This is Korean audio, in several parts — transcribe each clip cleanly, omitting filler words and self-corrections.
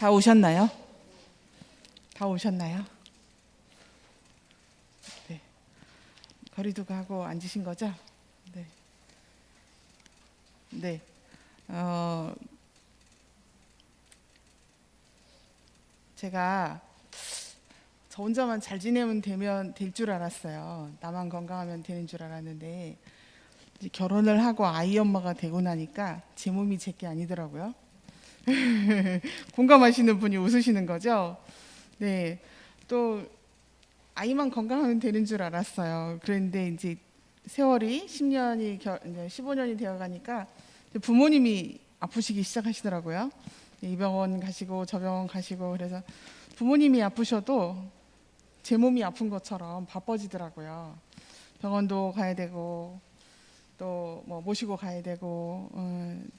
다 오셨나요? 다 오셨나요? 네. 거리두기 하고 앉으신 거죠? 네. 네. 제가 저 혼자만 잘 지내면 될 줄 알았어요. 나만 건강하면 되는 줄 알았는데 이제 결혼을 하고 아이 엄마가 되고 나니까 제 몸이 제게 아니더라고요. 공감하시는 분이 웃으시는 거죠? 네. 또 아이만 건강하면 되는 줄 알았어요. 그런데 이제 세월이 10년이 이제 15년이 되어 가니까 부모님이 아프시기 시작하시더라고요. 이 병원 가시고 저 병원 가시고 그래서 부모님이 아프셔도 제 몸이 아픈 것처럼 바빠지더라고요. 병원도 가야 되고 또 뭐 모시고 가야 되고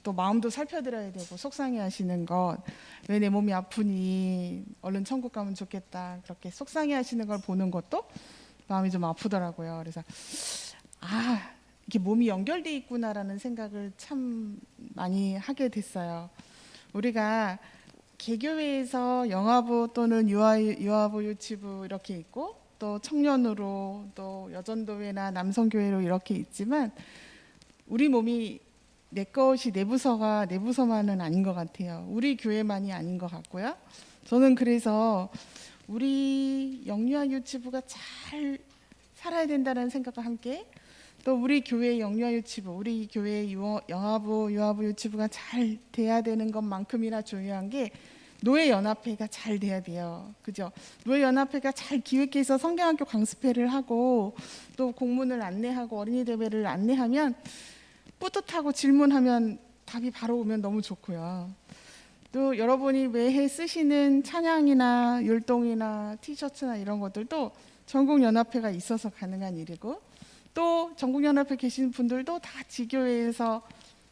또 마음도 살펴드려야 되고 속상해하시는 것, 왜 내 몸이 아프니 얼른 천국 가면 좋겠다 그렇게 속상해하시는 걸 보는 것도 마음이 좀 아프더라고요. 그래서 이게 몸이 연결돼 있구나라는 생각을 참 많이 하게 됐어요. 우리가 개교회에서 영화부 또는 유아부 유치부 이렇게 있고 또 청년으로 또 여전도회나 남성교회로 이렇게 있지만 우리 몸이 내 것이 내 부서가 내 부서만은 아닌 것 같아요. 우리 교회만이 아닌 것 같고요. 저는 그래서 우리 영유아 유치부가 잘 살아야 된다는 생각과 함께 또 우리 교회 영유아 유치부, 우리 교회 영아부, 유아부 유치부가 잘 돼야 되는 것만큼이나 중요한 게 노예연합회가 잘 돼야 돼요. 그죠? 노예연합회가 잘 기획해서 성경학교 강습회를 하고 또 공문을 안내하고 어린이 대회를 안내하면 뿌듯하고 질문하면 답이 바로 오면 너무 좋고요. 또 여러분이 매해 쓰시는 찬양이나 율동이나 티셔츠나 이런 것들도 전국연합회가 있어서 가능한 일이고 또 전국연합회 계신 분들도 다 지교회에서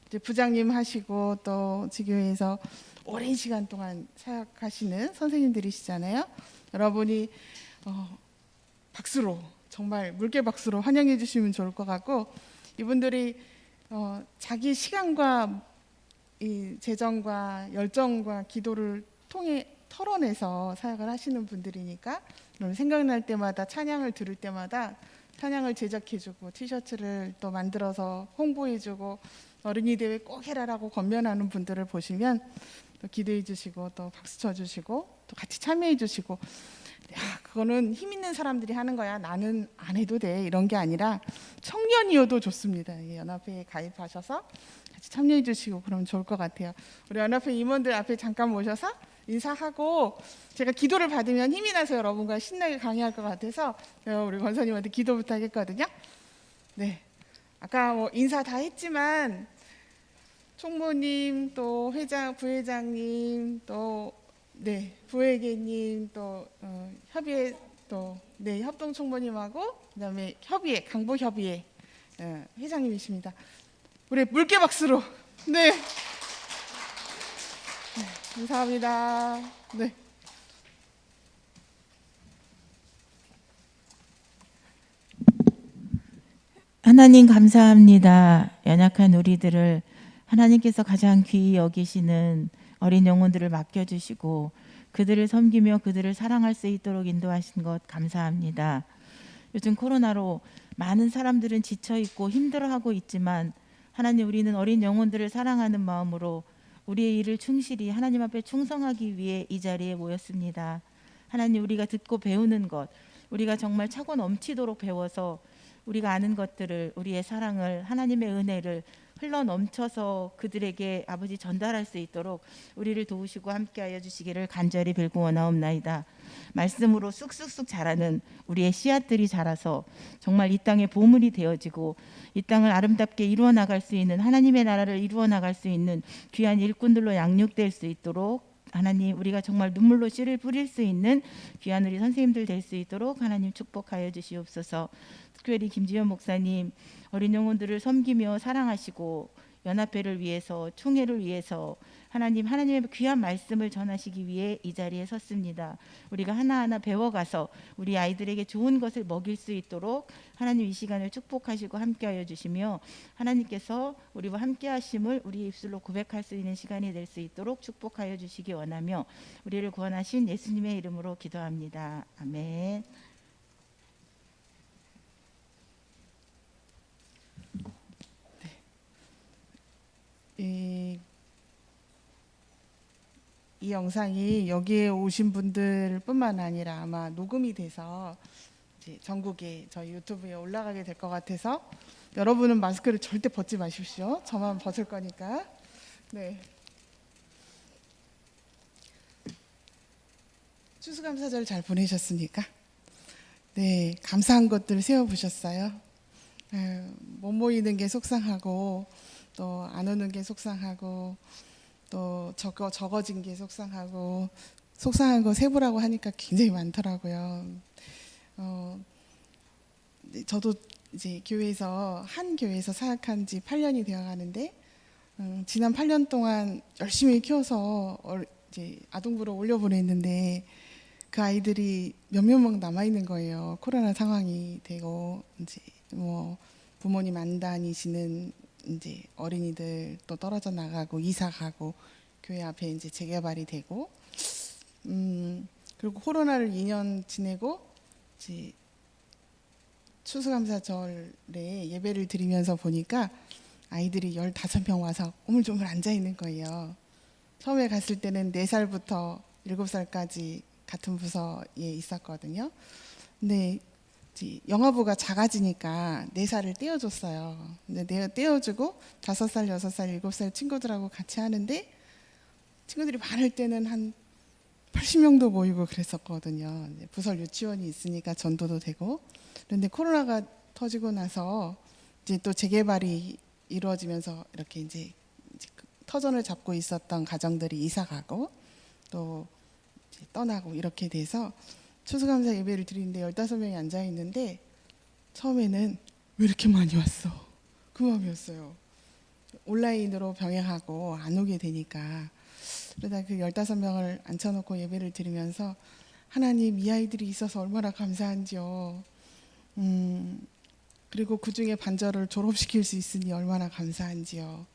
이제 부장님 하시고 또 지교회에서 오랜 시간 동안 사역하시는 선생님들이시잖아요. 여러분이 박수로 정말 물개 박수로 환영해 주시면 좋을 것 같고 이분들이 자기 시간과 이 재정과 열정과 기도를 통해 털어내서 사역을 하시는 분들이니까 생각날 때마다 찬양을 들을 때마다 찬양을 제작해주고 티셔츠를 또 만들어서 홍보해주고 어린이 대회 꼭 해라라고 권면하는 분들을 보시면 또 기도해 주시고 또 박수 쳐주시고 또 같이 참여해 주시고 그거는 힘 있는 사람들이 하는 거야 나는 안 해도 돼 이런 게 아니라 청년이어도 좋습니다. 연합회에 가입하셔서 같이 참여해 주시고 그러면 좋을 것 같아요. 우리 연합회 임원들 앞에 잠깐 모셔서 인사하고 제가 기도를 받으면 힘이 나서 여러분과 신나게 강의할 것 같아서 우리 권사님한테 기도 부탁했거든요. 네, 아까 뭐 인사 다 했지만 총무님 또 회장, 부회장님 또 부회계님 또 협의회 또 협동 총무님하고 그다음에 협의회 강보협의회 회장님이십니다. 우리 물개 박수로 네. 감사합니다. 네. 하나님 감사합니다. 연약한 우리들을 하나님께서 가장 귀히 여기시는 어린 영혼들을 맡겨주시고 그들을 섬기며 그들을 사랑할 수 있도록 인도하신 것 감사합니다. 요즘 코로나로 많은 사람들은 지쳐있고 힘들어하고 있지만 하나님 우리는 어린 영혼들을 사랑하는 마음으로 우리의 일을 충실히 하나님 앞에 충성하기 위해 이 자리에 모였습니다. 하나님 우리가 듣고 배우는 것 우리가 정말 차고 넘치도록 배워서 우리가 아는 것들을 우리의 사랑을 하나님의 은혜를 흘러 넘쳐서 그들에게 아버지 전달할 수 있도록 우리를 도우시고 함께하여 주시기를 간절히 빌고 원하옵나이다. 말씀으로 쑥쑥쑥 자라는 우리의 씨앗들이 자라서 정말 이 땅의 보물이 되어지고 이 땅을 아름답게 이루어 나갈 수 있는 하나님의 나라를 이루어 나갈 수 있는 귀한 일꾼들로 양육될 수 있도록 하나님 우리가 정말 눈물로 씨를 뿌릴 수 있는 귀한 우리 선생님들 될 수 있도록 하나님 축복하여 주시옵소서. 특별히 김지현 목사님 어린 영혼들을 섬기며 사랑하시고 연합회를 위해서, 총회를 위해서 하나님의 귀한 말씀을 전하시기 위해 이 자리에 섰습니다. 우리가 하나하나 배워가서 우리 아이들에게 좋은 것을 먹일 수 있도록 하나님 이 시간을 축복하시고 함께하여 주시며, 하나님께서 우리와 함께하심을 우리 입술로 고백할 수 있는 시간이 될 수 있도록 축복하여 주시기 원하며, 우리를 구원하신 예수님의 이름으로 기도합니다. 아멘. 이 영상이 여기에 오신 분들뿐만 아니라 아마 녹음이 돼서 이제 전국에 저희 유튜브에 올라가게 될 것 같아서 여러분은 마스크를 절대 벗지 마십시오. 저만 벗을 거니까. 네. 추수감사절 잘 보내셨습니까? 네, 감사한 것들 세워보셨어요? 못 모이는 게 속상하고 또 안 오는 게 속상하고 또 적어진 게 속상하고 속상한 거 세보라고 하니까 굉장히 많더라고요. 저도 이제 한 교회에서 사역한 지 8년이 되어 가는데 지난 8년 동안 열심히 키워서 이제 아동부로 올려보냈는데 그 아이들이 몇몇 명 남아 있는 거예요. 코로나 상황이 되고 이제 뭐 부모님 안 다니시는 이제 어린이들 또 떨어져 나가고 이사 가고 교회 앞에 이제 재개발이 되고 그리고 코로나를 2년 지내고 이제 추수감사절에 예배를 드리면서 보니까 아이들이 15명 와서 오물조물 앉아 있는 거예요. 처음에 갔을 때는 4살부터 7살까지 같은 부서에 있었거든요. 근데 영어부가 작아지니까 4살을 떼어줬어요. 근데 떼어주고 5살, 6살, 7살 친구들하고 같이 하는데 친구들이 많을 때는 한 80명도 모이고 그랬었거든요. 부설 유치원이 있으니까 전도도 되고. 그런데 코로나가 터지고 나서 이제 또 재개발이 이루어지면서 이렇게 이제 터전을 잡고 있었던 가정들이 이사 가고 또 이제 떠나고 이렇게 돼서 추수감사 예배를 드리는데 15명이 앉아 있는데 처음에는 왜 이렇게 많이 왔어? 그 마음이었어요. 온라인으로 병행하고 안 오게 되니까. 그러다 그 15명을 앉혀놓고 예배를 드리면서 하나님 이 아이들이 있어서 얼마나 감사한지요. 그리고 그 중에 반절을 졸업시킬 수 있으니 얼마나 감사한지요.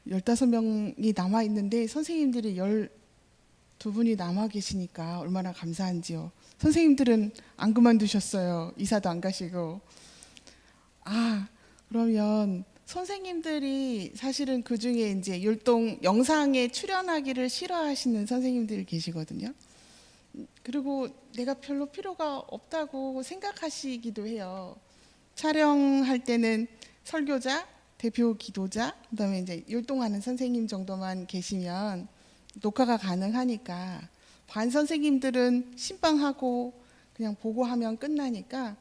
15명이 남아 있는데 선생님들이 12분이 남아 계시니까 얼마나 감사한지요. 선생님들은 안 그만두셨어요. 이사도 안 가시고. 그러면 선생님들이 사실은 그 중에 이제 율동 영상에 출연하기를 싫어하시는 선생님들이 계시거든요. 그리고 내가 별로 필요가 없다고 생각하시기도 해요. 촬영할 때는 설교자, 대표 기도자, 그다음에 이제 율동하는 선생님 정도만 계시면 녹화가 가능하니까 반 선생님들은 신방하고 그냥 보고하면 끝나니까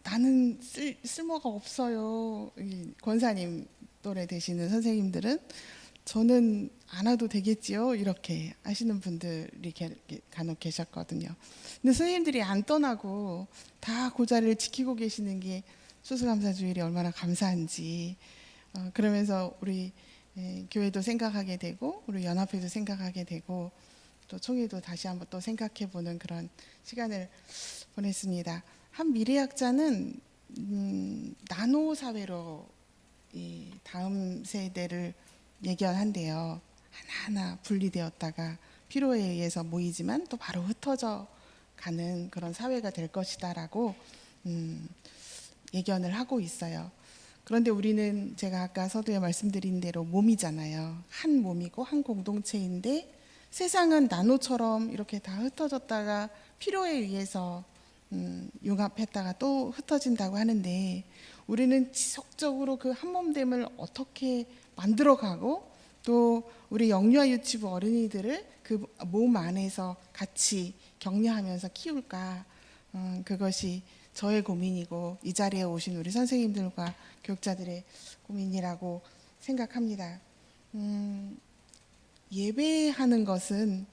나는 쓸모가 없어요. 권사님 또래 되시는 선생님들은 저는 안 와도 되겠지요 이렇게 하시는 분들이 간혹 계셨거든요. 근데 선생님들이 안 떠나고 다 그 자리를 지키고 계시는 게 추수감사주일이 얼마나 감사한지 그러면서 우리 교회도 생각하게 되고 우리 연합회도 생각하게 되고 또 총회도 다시 한번 또 생각해보는 그런 시간을 보냈습니다. 한 미래학자는 나노 사회로 이 다음 세대를 예견한대요. 하나하나 분리되었다가 필요에 의해서 모이지만 또 바로 흩어져 가는 그런 사회가 될 것이다라고 예견을 하고 있어요. 그런데 우리는 제가 아까 서두에 말씀드린 대로 몸이잖아요. 한 몸이고 한 공동체인데 세상은 나노처럼 이렇게 다 흩어졌다가 필요에 의해서 융합했다가 또 흩어진다고 하는데 우리는 지속적으로 그 한몸됨을 어떻게 만들어가고 또 우리 영유아 유치부 어린이들을 그 몸 안에서 같이 격려하면서 키울까 그것이 저의 고민이고 이 자리에 오신 우리 선생님들과 교육자들의 고민이라고 생각합니다. 예배하는 것은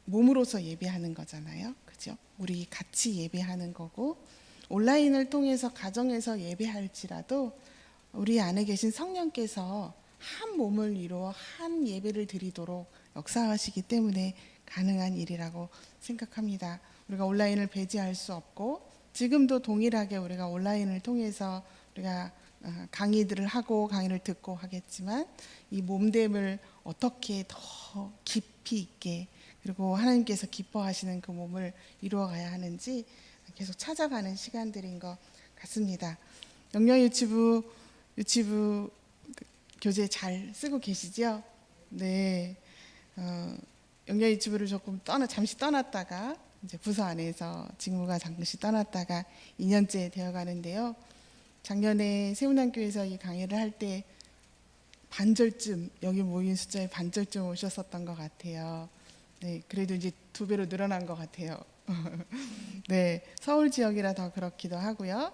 몸으로서 예배하는 거잖아요. 그죠? 우리 같이 예배하는 거고 온라인을 통해서 가정에서 예배할지라도 우리 안에 계신 성령께서 한 몸을 이루어 한 예배를 드리도록 역사하시기 때문에 가능한 일이라고 생각합니다. 우리가 온라인을 배제할 수 없고 지금도 동일하게 우리가 온라인을 통해서 우리가 강의들을 하고 강의를 듣고 하겠지만 이 몸됨을 어떻게 더 깊이 있게 그리고 하나님께서 기뻐하시는 그 몸을 이루어가야 하는지 계속 찾아가는 시간들인 것 같습니다. 영영 유치부 교재 잘 쓰고 계시죠? 네. 영영 유치부를 조금 잠시 떠났다가 이제 부서 안에서 직무가 잠시 떠났다가 2년째 되어 가는데요. 작년에 세운안교회에서 이 강의를 할 때 반절쯤 여기 모인 숫자의 반절쯤 오셨었던 것 같아요. 네, 그래도 이제 2배로 늘어난 것 같아요. 네, 서울 지역이라 더 그렇기도 하고요.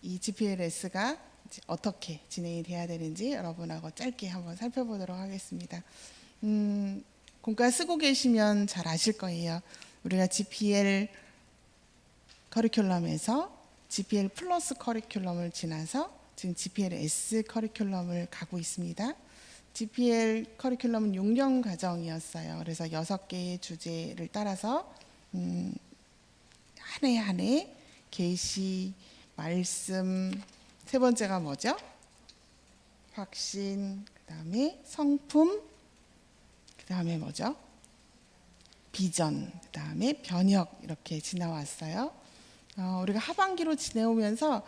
이 GPLS가 어떻게 진행이 돼야 되는지 여러분하고 짧게 한번 살펴보도록 하겠습니다. 공과 쓰고 계시면 잘 아실 거예요. 우리가 GPL 커리큘럼에서 GPL 플러스 커리큘럼을 지나서 지금 GPL S 커리큘럼을 가고 있습니다. GPL 커리큘럼은 6년 과정이었어요. 그래서 6개의 주제를 따라서 한 해 한 해 계시, 말씀, 세 번째가 뭐죠? 확신, 그다음에 성품, 그다음에 뭐죠? 비전, 그다음에 변혁 이렇게 지나왔어요. 우리가 하반기로 지내오면서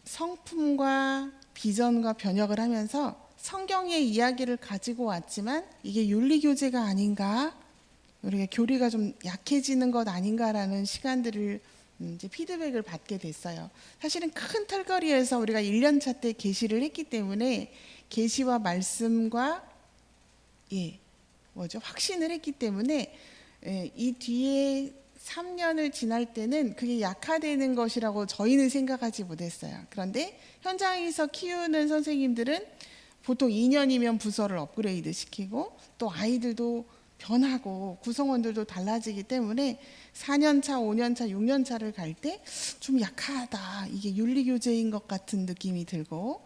성품과 비전과 변혁을 하면서 성경의 이야기를 가지고 왔지만 이게 윤리교재가 아닌가? 우리가 교리가 좀 약해지는 것 아닌가라는 시간들을 이제 피드백을 받게 됐어요. 사실은 큰 털거리에서 우리가 1년차 때 계시를 했기 때문에 계시와 말씀과 확신을 했기 때문에 이 뒤에 3년을 지날 때는 그게 약화되는 것이라고 저희는 생각하지 못했어요. 그런데 현장에서 키우는 선생님들은 보통 2년이면 부서를 업그레이드 시키고 또 아이들도 변하고 구성원들도 달라지기 때문에 4년차, 5년차, 6년차를 갈 때 좀 약하다. 이게 윤리교재인 것 같은 느낌이 들고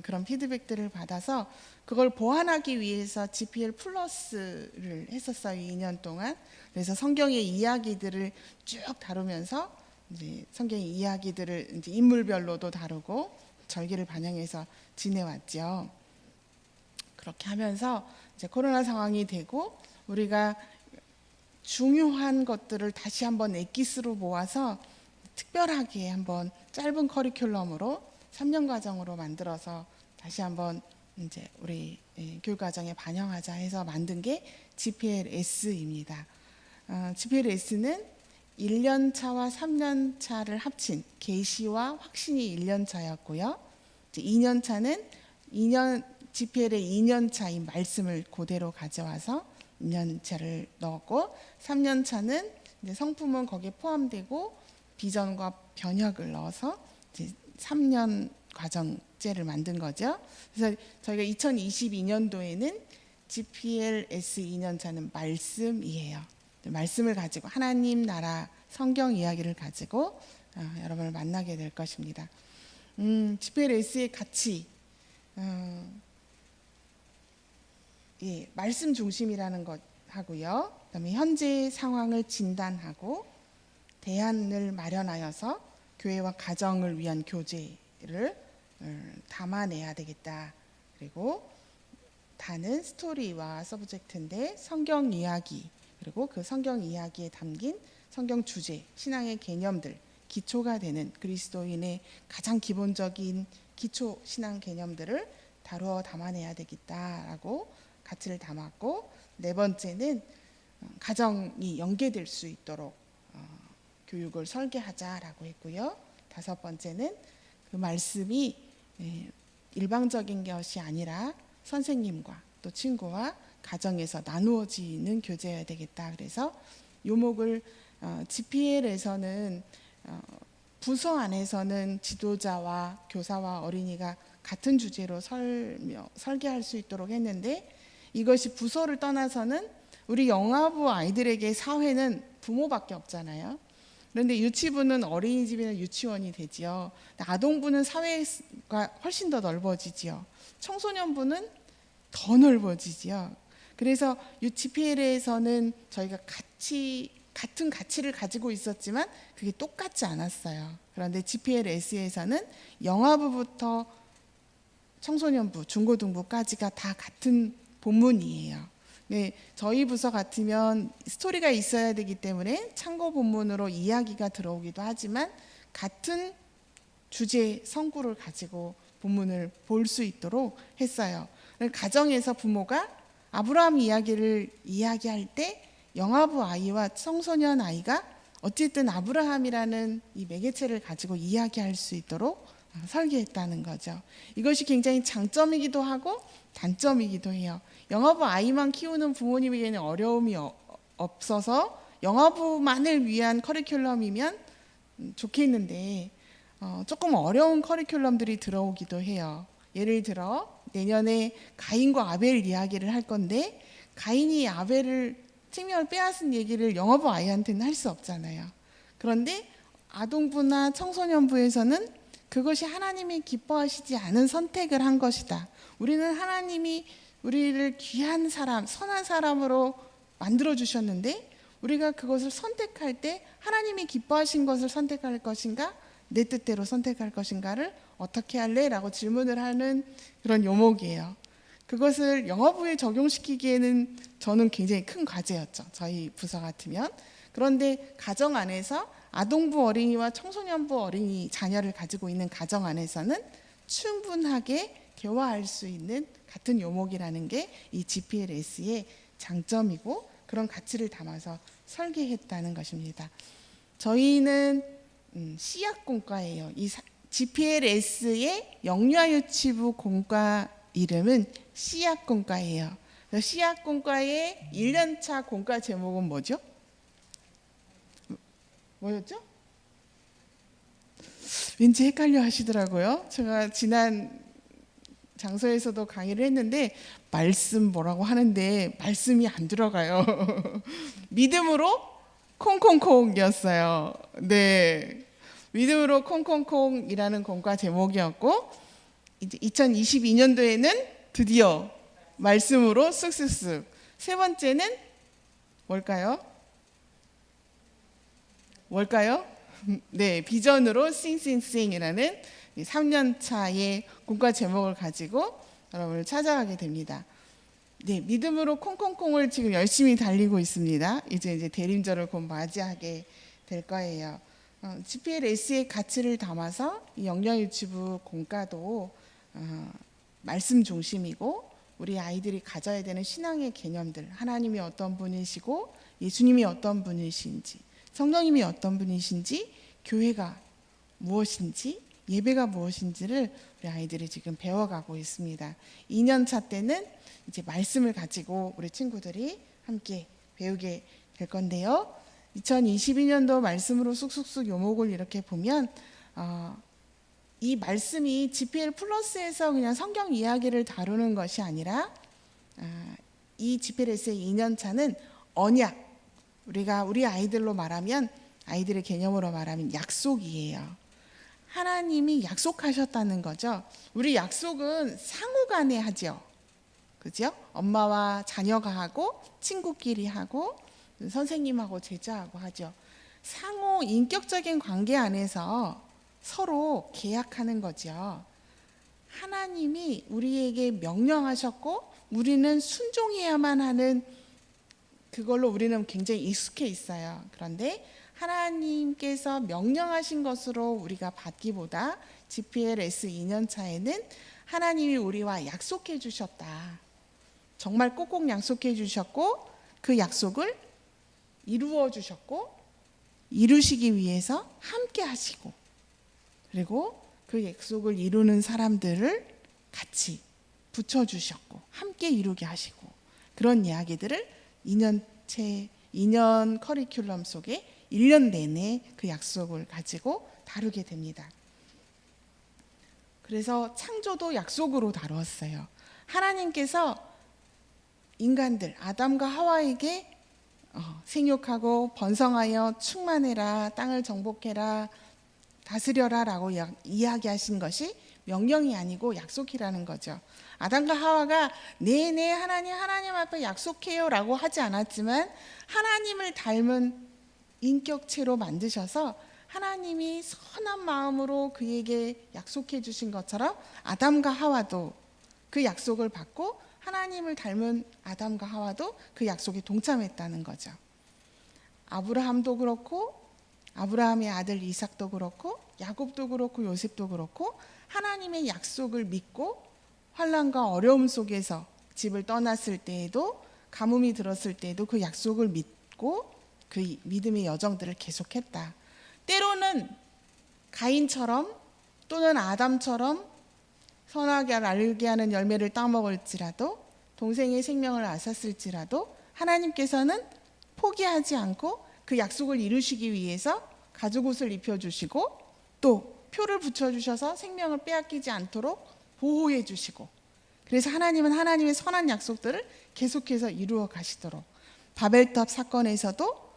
그런 피드백들을 받아서 그걸 보완하기 위해서 GPL 플러스를 했었어요. 2년 동안. 그래서 성경의 이야기들을 쭉 다루면서 이제 성경의 이야기들을 이제 인물별로도 다루고 절기를 반영해서 지내왔죠. 그렇게 하면서 이제 코로나 상황이 되고 우리가 중요한 것들을 다시 한번 엑기스로 모아서 특별하게 한번 짧은 커리큘럼으로 3년 과정으로 만들어서 다시 한번 이제 우리 교육 과정에 반영하자 해서 만든 게 GPLS입니다. GPLS는 1년 차와 3년 차를 합친 계시와 확신이 1년 차였고요. 2년 차는 GPL의 2년 차인 말씀을 그대로 가져와서 2년 차를 넣었고 3년 차는 이제 성품은 거기에 포함되고 비전과 변혁을 넣어서 이제 3년 과정제를 만든 거죠. 그래서 저희가 2022년도에는 GPLS 2년 차는 말씀이에요. 말씀을 가지고 하나님 나라 성경 이야기를 가지고 여러분을 만나게 될 것입니다. GPLS의 가치 말씀 중심이라는 것 하고요. 그다음에 현재 상황을 진단하고 대안을 마련하여서 교회와 가정을 위한 교재를 담아내야 되겠다. 그리고 다는 스토리와 서브젝트인데 성경 이야기 그리고 그 성경 이야기에 담긴 성경 주제, 신앙의 개념들, 기초가 되는 그리스도인의 가장 기본적인 기초 신앙 개념들을 다루어 담아내야 되겠다라고 가치를 담았고, 네 번째는 가정이 연계될 수 있도록 교육을 설계하자라고 했고요. 다섯 번째는 그 말씀이 일방적인 것이 아니라 선생님과 또 친구와 가정에서 나누어지는 교재여야 되겠다. 그래서 요목을 GPL에서는 부서 안에서는 지도자와 교사와 어린이가 같은 주제로 설계할 수 있도록 했는데, 이것이 부서를 떠나서는 우리 영아부 아이들에게 사회는 부모밖에 없잖아요. 그런데 유치부는 어린이집이나 유치원이 되지요. 아동부는 사회가 훨씬 더 넓어지지요. 청소년부는 더 넓어지지요. 그래서 GPL에서는 저희가 같은 가치를 가지고 있었지만 그게 똑같지 않았어요. 그런데 GPLS에서는 영아부부터 청소년부, 중고등부까지가 다 같은 본문이에요. 네, 저희 부서 같으면 스토리가 있어야 되기 때문에 참고 본문으로 이야기가 들어오기도 하지만 같은 주제 성구를 가지고 본문을 볼 수 있도록 했어요. 가정에서 부모가 아브라함 이야기를 이야기할 때 영아부 아이와 청소년 아이가 어쨌든 아브라함이라는 이 매개체를 가지고 이야기할 수 있도록 설계했다는 거죠. 이것이 굉장히 장점이기도 하고 단점이기도 해요. 영아부 아이만 키우는 부모님에게는 어려움이 없어서 영아부만을 위한 커리큘럼이면 좋겠는데 조금 어려운 커리큘럼들이 들어오기도 해요. 예를 들어 내년에 가인과 아벨 이야기를 할 건데 가인이 아벨을 생명을 빼앗은 얘기를 영아부 아이한테는 할 수 없잖아요. 그런데 아동부나 청소년부에서는 그것이 하나님이 기뻐하시지 않은 선택을 한 것이다. 우리는 하나님이 우리를 귀한 사람, 선한 사람으로 만들어 주셨는데 우리가 그것을 선택할 때 하나님이 기뻐하신 것을 선택할 것인가? 내 뜻대로 선택할 것인가를 어떻게 할래? 라고 질문을 하는 그런 요목이에요. 그것을 영어부에 적용시키기에는 저는 굉장히 큰 과제였죠. 저희 부서 같으면. 그런데 가정 안에서 아동부 어린이와 청소년부 어린이 자녀를 가지고 있는 가정 안에서는 충분하게 대화할 수 있는 같은 요목이라는 게 이 GPLS의 장점이고 그런 가치를 담아서 설계했다는 것입니다. 저희는 씨앗공과예요. 이 GPLS의 영유아유치부 공과 이름은 씨앗공과예요. 씨앗공과의 1년차 공과 제목은 뭐죠? 뭐였죠? 왠지 헷갈려 하시더라고요. 제가 지난 장소에서도 강의를 했는데 말씀 뭐라고 하는데 말씀이 안 들어가요. 믿음으로 콩콩콩이었어요. 네, 믿음으로 콩콩콩이라는 공과 제목이었고 이제 2022년도에는 드디어 말씀으로 쓱쓱쓱. 세 번째는 뭘까요? 네, 비전으로 싱싱싱이라는 3년 차의 공과 제목을 가지고 여러분을 찾아가게 됩니다. 네, 믿음으로 콩콩콩을 지금 열심히 달리고 있습니다. 이제 대림절을 곧 맞이하게 될 거예요. GPLS의 가치를 담아서 이 영유아유치부 공과도 말씀 중심이고 우리 아이들이 가져야 되는 신앙의 개념들, 하나님이 어떤 분이시고 예수님이 어떤 분이신지, 성령님이 어떤 분이신지, 교회가 무엇인지, 예배가 무엇인지를 우리 아이들이 지금 배워가고 있습니다. 2년 차 때는 이제 말씀을 가지고 우리 친구들이 함께 배우게 될 건데요. 2022년도 말씀으로 쑥쑥쑥 요목을 이렇게 보면 이 말씀이 GPL 플러스에서 그냥 성경 이야기를 다루는 것이 아니라 이 GPLS의 2년 차는 언약, 우리가 우리 아이들로 말하면 아이들의 개념으로 말하면 약속이에요. 하나님이 약속하셨다는 거죠. 우리 약속은 상호간에 하죠. 그죠? 엄마와 자녀가 하고 친구끼리 하고 선생님하고 제자하고 하죠. 상호 인격적인 관계 안에서 서로 계약하는 거죠. 하나님이 우리에게 명령하셨고 우리는 순종해야만 하는 그걸로 우리는 굉장히 익숙해 있어요. 그런데 하나님께서 명령하신 것으로 우리가 받기보다 GPLS 2년 차에는 하나님이 우리와 약속해 주셨다. 정말 꼭꼭 약속해 주셨고 그 약속을 이루어 주셨고 이루시기 위해서 함께 하시고 그리고 그 약속을 이루는 사람들을 같이 붙여주셨고 함께 이루게 하시고 그런 이야기들을 2년 커리큘럼 속에 1년 내내 그 약속을 가지고 다루게 됩니다. 그래서 창조도 약속으로 다루었어요. 하나님께서 인간들 아담과 하와에게 생육하고 번성하여 충만해라, 땅을 정복해라, 다스려라라고 이야기하신 것이 명령이 아니고 약속이라는 거죠. 아담과 하와가 네네 하나님 앞에 약속해요라고 하지 않았지만 하나님을 닮은 인격체로 만드셔서 하나님이 선한 마음으로 그에게 약속해 주신 것처럼 아담과 하와도 그 약속을 받고 하나님을 닮은 아담과 하와도 그 약속에 동참했다는 거죠. 아브라함도 그렇고 아브라함의 아들 이삭도 그렇고 야곱도 그렇고 요셉도 그렇고 하나님의 약속을 믿고 환난과 어려움 속에서 집을 떠났을 때에도 가뭄이 들었을 때에도 그 약속을 믿고 그 믿음의 여정들을 계속했다. 때로는 가인처럼 또는 아담처럼 선하게 알게 하는 열매를 따먹을지라도 동생의 생명을 앗았을지라도 하나님께서는 포기하지 않고 그 약속을 이루시기 위해서 가죽옷을 입혀주시고 또 표를 붙여주셔서 생명을 빼앗기지 않도록 보호해 주시고 그래서 하나님은 하나님의 선한 약속들을 계속해서 이루어 가시도록 바벨탑 사건에서도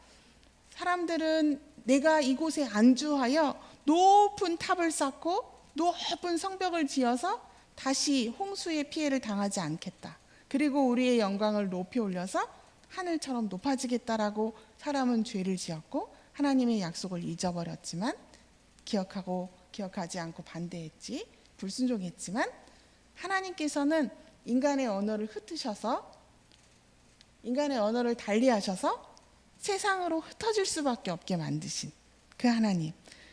사람들은 내가 이곳에 안주하여 높은 탑을 쌓고 높은 성벽을 지어서 다시 홍수의 피해를 당하지 않겠다. 그리고 우리의 영광을 높이 올려서 하늘처럼 높아지겠다라고 사람은 죄를 지었고 하나님의 약속을 잊어버렸지만 기억하지 않고 반대했지. 불순종했지만 하나님께서는 인간의 언어를 흩으셔서 인간의 언어를 달리하셔서 세상으로 흩어질 수밖에 없게 만드신 그 하나님.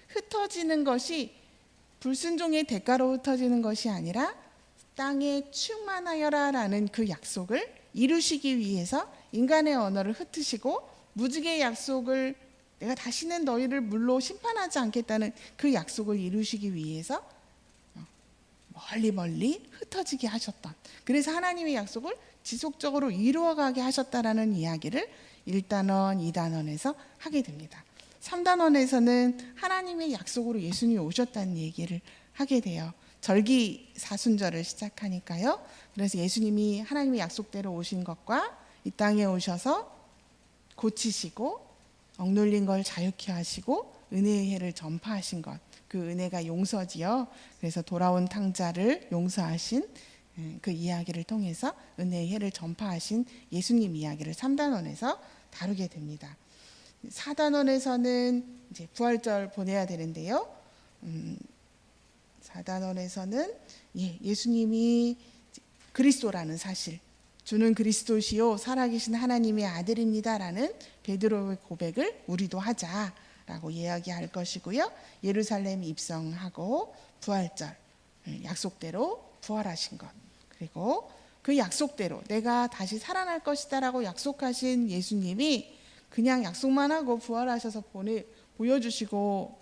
흩어지는 것이 불순종의 대가로 흩어지는 것이 아니라 땅에 충만하여라라는 그 약속을 이루시기 위해서 인간의 언어를 흩으시고 무지개의 약속을 내가 다시는 너희를 물로 심판하지 않겠다는 그 약속을 이루시기 위해서 멀리 흩어지게 하셨던 그래서 하나님의 약속을 지속적으로 이루어가게 하셨다라는 이야기를 1단원, 2단원에서 하게 됩니다. 3단원에서는 하나님의 약속으로 예수님이 오셨다는 얘기를 하게 돼요. 절기 사순절을 시작하니까요. 그래서 예수님이 하나님의 약속대로 오신 것과 이 땅에 오셔서 고치시고 억눌린 걸 자유케 하시고 은혜의 해를 전파하신 것, 그 은혜가 용서지요. 그래서 돌아온 탕자를 용서하신 그 이야기를 통해서 은혜의 해를 전파하신 예수님 이야기를 3단원에서 다루게 됩니다. 4단원에서는 이제 부활절 보내야 되는데요. 4단원에서는 예수님이 그리스도라는 사실, 주는 그리스도시요 살아계신 하나님의 아들입니다라는 베드로의 고백을 우리도 하자라고 이야기할 것이고요. 예루살렘 입성하고 부활절 약속대로 부활하신 것, 그리고 그 약속대로 내가 다시 살아날 것이다라고 약속하신 예수님이 그냥 약속만 하고 부활하셔서 보여주시고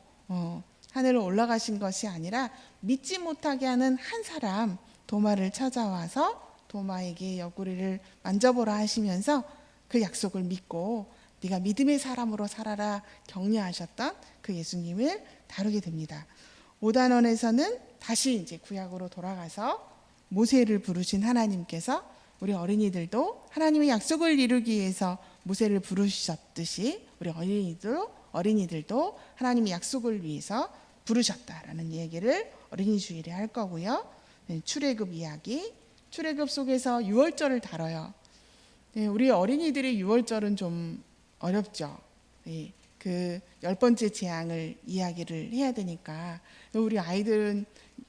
하늘로 올라가신 것이 아니라 믿지 못하게 하는 한 사람 도마를 찾아와서 도마에게 옆구리를 만져보라 하시면서 그 약속을 믿고 네가 믿음의 사람으로 살아라 격려하셨던 그 예수님을 다루게 됩니다. 5단원에서는 다시 이제 구약으로 돌아가서 모세를 부르신 하나님께서 우리 어린이들도 하나님의 약속을 이루기 위해서 모세를 부르셨듯이 우리 어린이들도 하나님의 약속을 위해서 부르셨다라는 얘기를 어린이 주일에 할 거고요. 출애굽 이야기, 출애굽 속에서 유월절을 다뤄요. 우리 어린이들의 유월절은 좀 어렵죠. 그 10번째 재앙을 이야기를 해야 되니까 우리 아이들은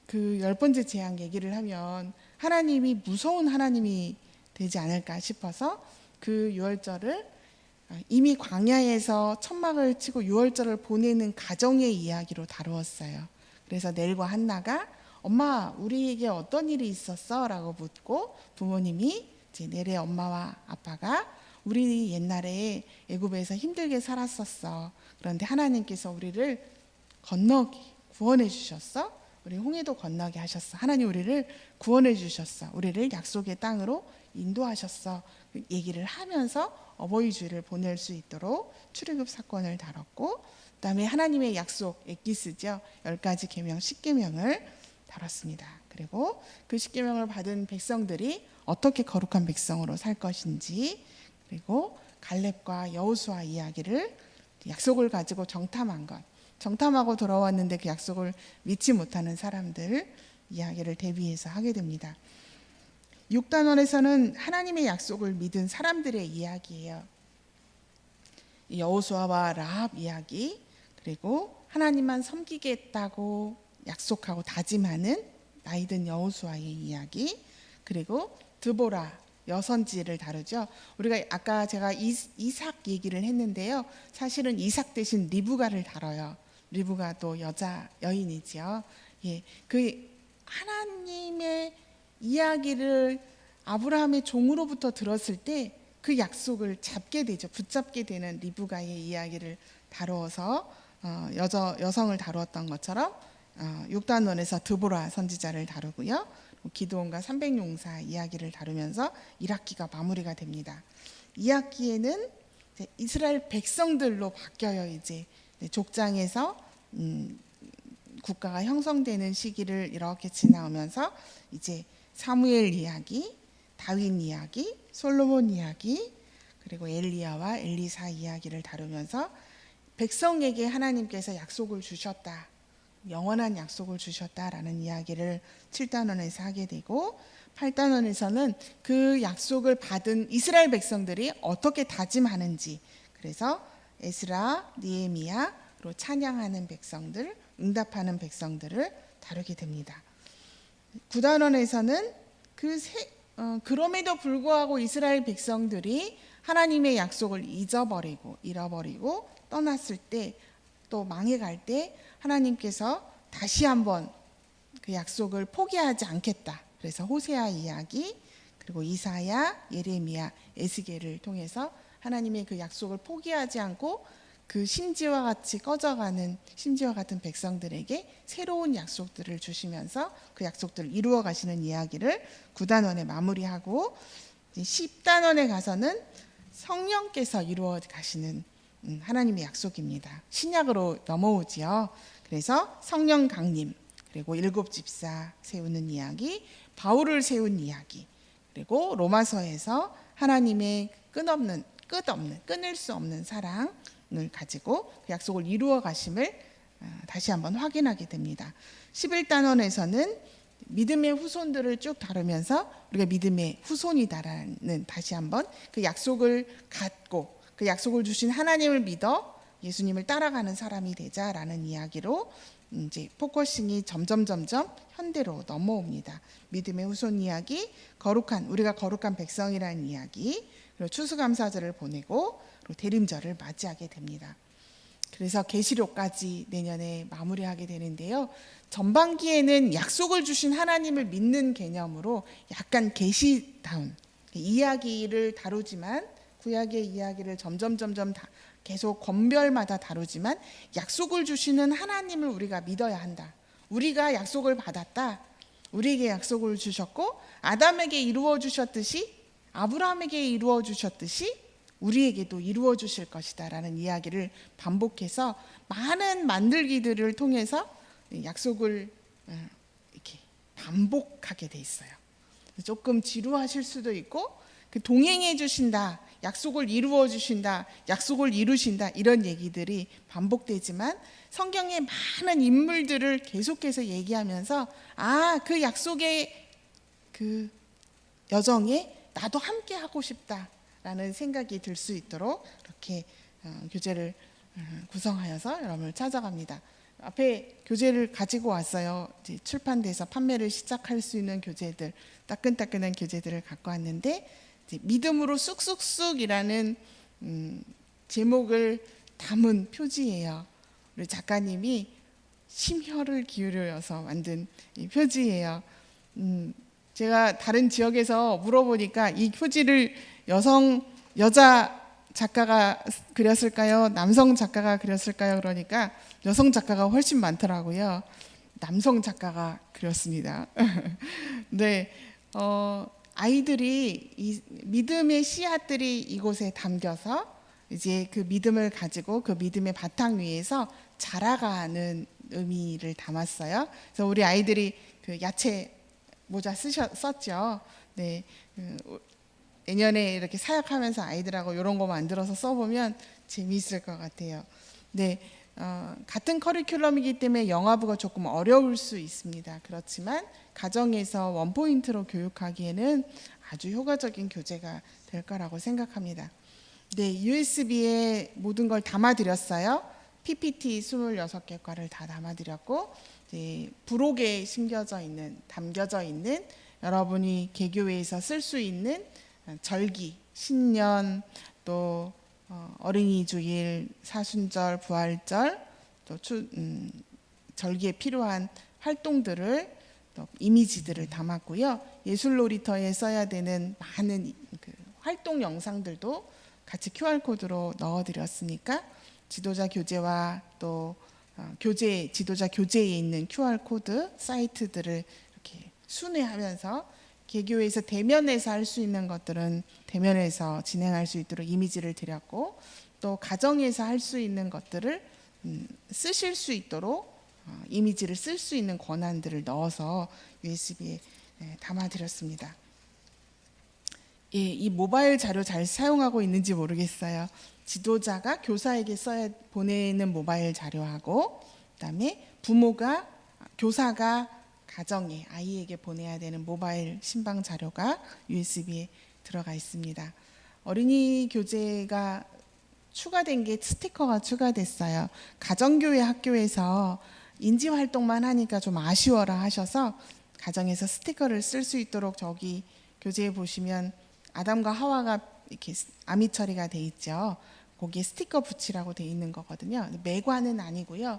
그 10번째 재앙 얘기를 하면 하나님이 무서운 하나님이 되지 않을까 싶어서 그 유월절을 이미 광야에서 천막을 치고 유월절을 보내는 가정의 이야기로 다루었어요. 그래서 넬과 한나가 엄마 우리에게 어떤 일이 있었어? 라고 묻고 부모님이 이제 넬의 엄마와 아빠가 우리 옛날에 애굽에서 힘들게 살았었어. 그런데 하나님께서 우리를 구원해 주셨어. 우리 홍해도 건너게 하셨어. 하나님 우리를 구원해 주셨어. 우리를 약속의 땅으로 인도하셨어. 그 얘기를 하면서 어버이 주일을 보낼 수 있도록 출애굽 사건을 다뤘고 그다음에 하나님의 약속 엑기스죠. 10가지 계명 10계명을 다뤘습니다. 그리고 그 10계명을 받은 백성들이 어떻게 거룩한 백성으로 살 것인지 그리고 갈렙과 여호수아 이야기를 약속을 가지고 정탐한 것, 정탐하고 돌아왔는데 그 약속을 믿지 못하는 사람들 이야기를 대비해서 하게 됩니다. 6단원에서는 하나님의 약속을 믿은 사람들의 이야기예요. 여호수아와 라합 이야기, 그리고 하나님만 섬기겠다고 약속하고 다짐하는 나이든 여호수아의 이야기, 그리고 드보라 여선지를 다루죠. 우리가 아까 제가 이삭 얘기를 했는데요. 사실은 이삭 대신 리브가를 다뤄요. 리브가 또 여인이죠. 예, 그 하나님의 이야기를 아브라함의 종으로부터 들었을 때 그 약속을 잡게 되죠. 붙잡게 되는 리브가의 이야기를 다루어서 여성을 다루었던 것처럼 6단원에서 드보라 선지자를 다루고요. 기드온과 300용사 이야기를 다루면서 1학기가 마무리가 됩니다. 2학기에는 이스라엘 백성들로 바뀌어요. 이제 족장에서 국가가 형성되는 시기를 이렇게 지나오면서 이제 사무엘 이야기, 다윗 이야기, 솔로몬 이야기, 그리고 엘리야와 엘리사 이야기를 다루면서 백성에게 하나님께서 약속을 주셨다, 영원한 약속을 주셨다라는 이야기를 7단원에서 하게 되고, 8단원에서는 그 약속을 받은 이스라엘 백성들이 어떻게 다짐하는지, 그래서 에스라, 느헤미야로 찬양하는 백성들, 응답하는 백성들을 다루게 됩니다. 9단원에서는 그럼에도 불구하고 이스라엘 백성들이 하나님의 약속을 잃어버리고 떠났을 때, 또 망해갈 때 하나님께서 다시 한번 그 약속을 포기하지 않겠다. 그래서 호세아 이야기, 그리고 이사야, 예레미야, 에스겔을 통해서 하나님의 그 약속을 포기하지 않고 그 심지와 같이 꺼져가는 심지와 같은 백성들에게 새로운 약속들을 주시면서 그 약속들을 이루어 가시는 이야기를 9단원에 마무리하고, 10단원에 가서는 성령께서 이루어 가시는 하나님의 약속입니다. 신약으로 넘어오지요. 그래서 성령 강림, 그리고 7집사 세우는 이야기, 바울을 세운 이야기, 그리고 로마서에서 하나님의 끊을 수 없는 사랑을 가지고 그 약속을 이루어 가심을 다시 한번 확인하게 됩니다. 11단원에서는 믿음의 후손들을 쭉 다루면서 우리가 믿음의 후손이다라는 다시 한번 그 약속을 갖고 그 약속을 주신 하나님을 믿어 예수님을 따라가는 사람이 되자라는 이야기로 이제 포커싱이 점점 현대로 넘어옵니다. 믿음의 후손 이야기, 우리가 거룩한 백성이라는 이야기, 그리고 추수감사절을 보내고 그리고 대림절을 맞이하게 됩니다. 그래서 계시록까지 내년에 마무리하게 되는데요. 전반기에는 약속을 주신 하나님을 믿는 개념으로 약간 계시다운 이야기를 다루지만, 구약의 이야기를 점점 계속 권별마다 다루지만 약속을 주시는 하나님을 우리가 믿어야 한다. 우리가 약속을 받았다. 우리에게 약속을 주셨고 아담에게 이루어 주셨듯이, 아브라함에게 이루어 주셨듯이 우리에게도 이루어 주실 것이다라는 이야기를 반복해서 많은 만들기들을 통해서 약속을 이렇게 반복하게 돼 있어요. 조금 지루하실 수도 있고, 그 동행해 주신다, 약속을 이루어 주신다, 약속을 이루신다, 이런 얘기들이 반복되지만 성경의 많은 인물들을 계속해서 얘기하면서 그 약속의 그 여정에 나도 함께 하고 싶다라는 생각이 들 수 있도록 이렇게 교재를 구성하여서 여러분을 찾아갑니다. 앞에 교재를 가지고 왔어요. 이제 출판돼서 판매를 시작할 수 있는 교재들, 따끈따끈한 교재들을 갖고 왔는데, 믿음으로 쑥쑥쑥이라는 제목을 담은 표지예요. 우리 작가님이 심혈을 기울여서 만든 이 표지예요. 제가 다른 지역에서 물어보니까 이 표지를 여자 작가가 그렸을까요? 남성 작가가 그렸을까요? 그러니까 여성 작가가 훨씬 많더라고요. 남성 작가가 그렸습니다. 네, 아이들이 이 믿음의 씨앗들이 이곳에 담겨서 이제 그 믿음을 가지고 그 믿음의 바탕 위에서 자라가는 의미를 담았어요. 그래서 우리 아이들이 그 야채 모자 썼죠. 네, 내년에 이렇게 사역하면서 아이들하고 이런 거 만들어서 써보면 재미있을 것 같아요. 네, 같은 커리큘럼이기 때문에 영화부가 조금 어려울 수 있습니다. 그렇지만 가정에서 원포인트로 교육하기에는 아주 효과적인 교재가 될 거라고 생각합니다. 네, USB에 모든 걸 담아드렸어요. PPT 26개 과를 다 담아드렸고, 이제 부록에 담겨져 있는 여러분이 개교회에서 쓸 수 있는 절기, 신년, 또 어린이 주일, 사순절, 부활절, 또 절기에 필요한 활동들을 또 이미지들을 담았고요. 예술놀이터에 써야 되는 많은 그 활동 영상들도 같이 QR코드로 넣어드렸으니까 지도자 교재와 또 지도자 교재에 있는 QR코드 사이트들을 이렇게 순회하면서 개교에서 대면에서 할 수 있는 것들은 대면에서 진행할 수 있도록 이미지를 드렸고, 또 가정에서 할 수 있는 것들을 쓰실 수 있도록 이미지를 쓸 수 있는 권한들을 넣어서 USB에 담아드렸습니다. 예, 이 모바일 자료 잘 사용하고 있는지 모르겠어요. 지도자가 교사에게 보내는 모바일 자료하고, 그다음에 교사가 가정에 아이에게 보내야 되는 모바일 신방 자료가 USB에 들어가 있습니다. 어린이 교재가 추가된 게 스티커가 추가됐어요. 가정교회 학교에서 인지 활동만 하니까 좀 아쉬워라 하셔서 가정에서 스티커를 쓸 수 있도록 저기 교재에 보시면 아담과 하와가 이렇게 아미 처리가 돼 있죠. 거기에 스티커 붙이라고 돼 있는 거거든요. 매과는 아니고요.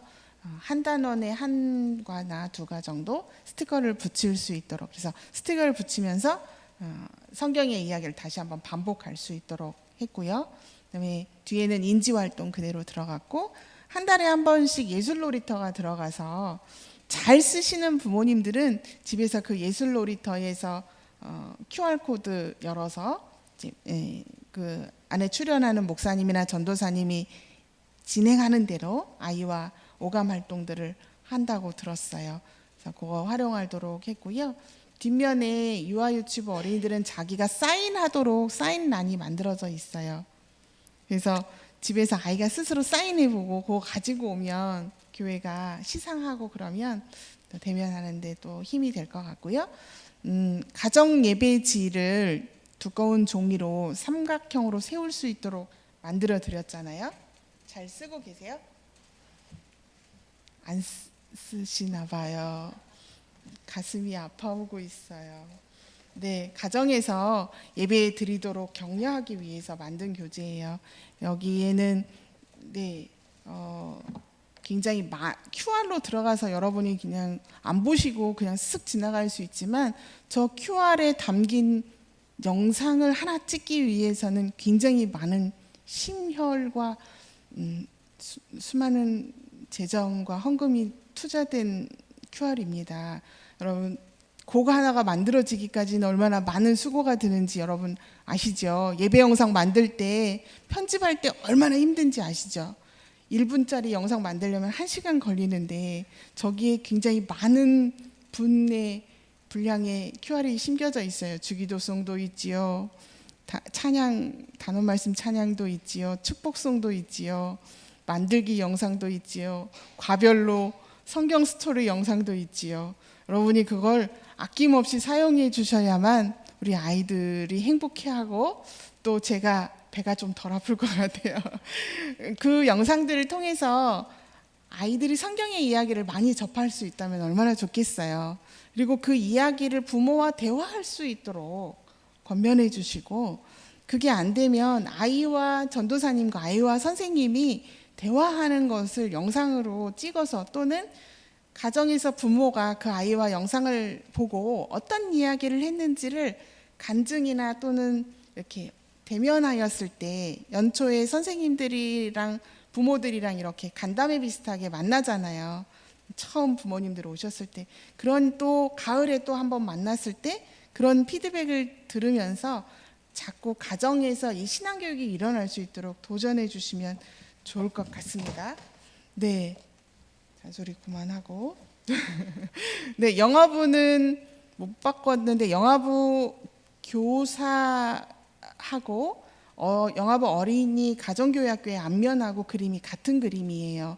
한 단원에 한 과나 두 과 정도 스티커를 붙일 수 있도록, 그래서 스티커를 붙이면서 성경의 이야기를 다시 한번 반복할 수 있도록 했고요. 그다음에 뒤에는 인지활동 그대로 들어갔고, 한 달에 한 번씩 예술놀이터가 들어가서 잘 쓰시는 부모님들은 집에서 그 예술놀이터에서 QR코드 열어서 그 안에 출연하는 목사님이나 전도사님이 진행하는 대로 아이와 오감 활동들을 한다고 들었어요. 그래서 그거 활용하도록 했고요. 뒷면에 유아유치부 어린이들은 자기가 사인하도록 사인란이 만들어져 있어요. 그래서 집에서 아이가 스스로 사인해보고 그거 가지고 오면 교회가 시상하고 그러면 또 대면하는데 또 힘이 될 것 같고요. 가정 예배지를 두꺼운 종이로 삼각형으로 세울 수 있도록 만들어 드렸잖아요. 잘 쓰고 계세요? 안 쓰시나 봐요. 가슴이 아파오고 있어요. 네, 가정에서 예배 드리도록 격려하기 위해서 만든 교재예요. 여기에는 굉장히 QR로 들어가서 여러분이 그냥 안 보시고 그냥 쓱 지나갈 수 있지만, 저 QR에 담긴 영상을 하나 찍기 위해서는 굉장히 많은 심혈과 수많은 재정과 헌금이 투자된 QR입니다. 여러분, 그거 하나가 만들어지기까지는 얼마나 많은 수고가 드는지 여러분 아시죠? 예배 영상 만들 때, 편집할 때 얼마나 힘든지 아시죠? 1분짜리 영상 만들려면 1시간 걸리는데 저기에 굉장히 많은 분량의 QR이 심겨져 있어요. 주기도송도 있지요, 찬양, 단원 말씀 찬양도 있지요, 축복송도 있지요, 만들기 영상도 있지요, 과별로 성경 스토리 영상도 있지요. 여러분이 그걸 아낌없이 사용해 주셔야만 우리 아이들이 행복해하고 또 제가 배가 좀 덜 아플 것 같아요. 그 영상들을 통해서 아이들이 성경의 이야기를 많이 접할 수 있다면 얼마나 좋겠어요. 그리고 그 이야기를 부모와 대화할 수 있도록 권면해 주시고, 그게 안 되면 아이와 전도사님과 아이와 선생님이 대화하는 것을 영상으로 찍어서, 또는 가정에서 부모가 그 아이와 영상을 보고 어떤 이야기를 했는지를 간증이나 또는 이렇게 대면하였을 때, 연초에 선생님들이랑 부모들이랑 이렇게 간담회 비슷하게 만나잖아요. 처음 부모님들 오셨을 때, 그런 또 가을에 또 한번 만났을 때 그런 피드백을 들으면서 자꾸 가정에서 이 신앙교육이 일어날 수 있도록 도전해 주시면 좋을 것 같습니다. 네, 잔소리 그만하고 네, 영어부는 못 바꿨는데 영어부 교사 하고 영화부 어린이 가정교회학교의 앞면하고 그림이 같은 그림이에요.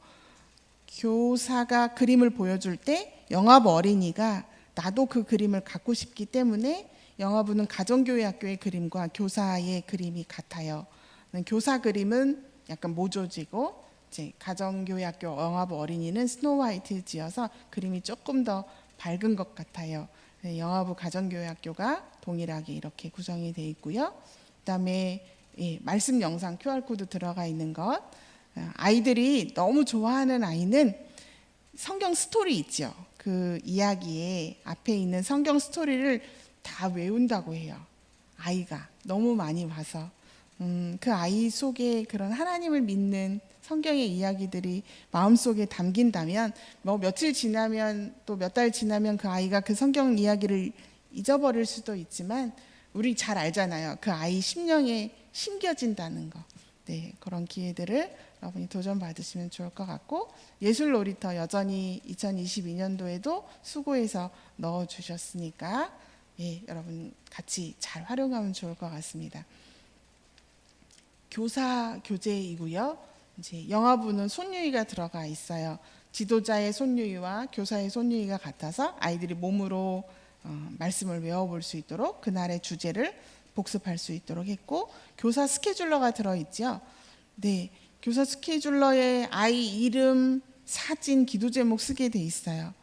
교사가 그림을 보여줄 때 영화부 어린이가 나도 그 그림을 갖고 싶기 때문에 영화부는 가정교회학교의 그림과 교사의 그림이 같아요. 교사 그림은 약간 모조지고 이제 가정교회학교 영화부 어린이는 스노우 화이트지어서 그림이 조금 더 밝은 것 같아요. 영화부 가정교회학교가 동일하게 이렇게 구성이 되어 있고요. 그다음에 말씀 영상 QR코드 들어가 있는 것. 아이들이 너무 좋아하는 아이는 성경 스토리 있죠. 그 이야기에 앞에 있는 성경 스토리를 다 외운다고 해요. 아이가 너무 많이 봐서 그 아이 속에 그런 하나님을 믿는 성경의 이야기들이 마음속에 담긴다면 뭐 며칠 지나면 또 몇 달 지나면 그 아이가 그 성경 이야기를 잊어버릴 수도 있지만 우리 잘 알잖아요. 그 아이 심령에 심겨진다는 거. 네, 그런 기회들을 여러분이 도전받으시면 좋을 것 같고 예술 놀이터 여전히 2022년도에도 수고해서 넣어주셨으니까 여러분 같이 잘 활용하면 좋을 것 같습니다. 교사 교재이고요. 이제 영화부는 손유희가 들어가 있어요. 지도자의 손유희와 교사의 손유희가 같아서 아이들이 몸으로 말씀을 외워볼 수 있도록 그날의 주제를 복습할 수 있도록 했고 교사 스케줄러가 들어있죠. 네, 교사 스케줄러에 아이 이름, 사진, 기도 제목 쓰게 돼 있어요.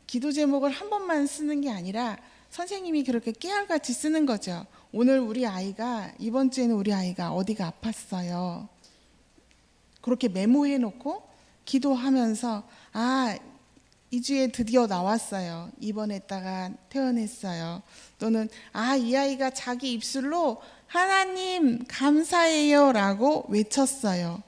기도 제목을 한 번만 쓰는 게 아니라 선생님이 그렇게 깨알같이 쓰는 거죠. 오늘 우리 아이가 이번 주에는 우리 아이가 어디가 아팠어요. 그렇게 메모해 놓고 기도하면서 이 주에 드디어 나왔어요. 입원했다가 퇴원했어요. 또는 이 아이가 자기 입술로 하나님 감사해요 라고 외쳤어요.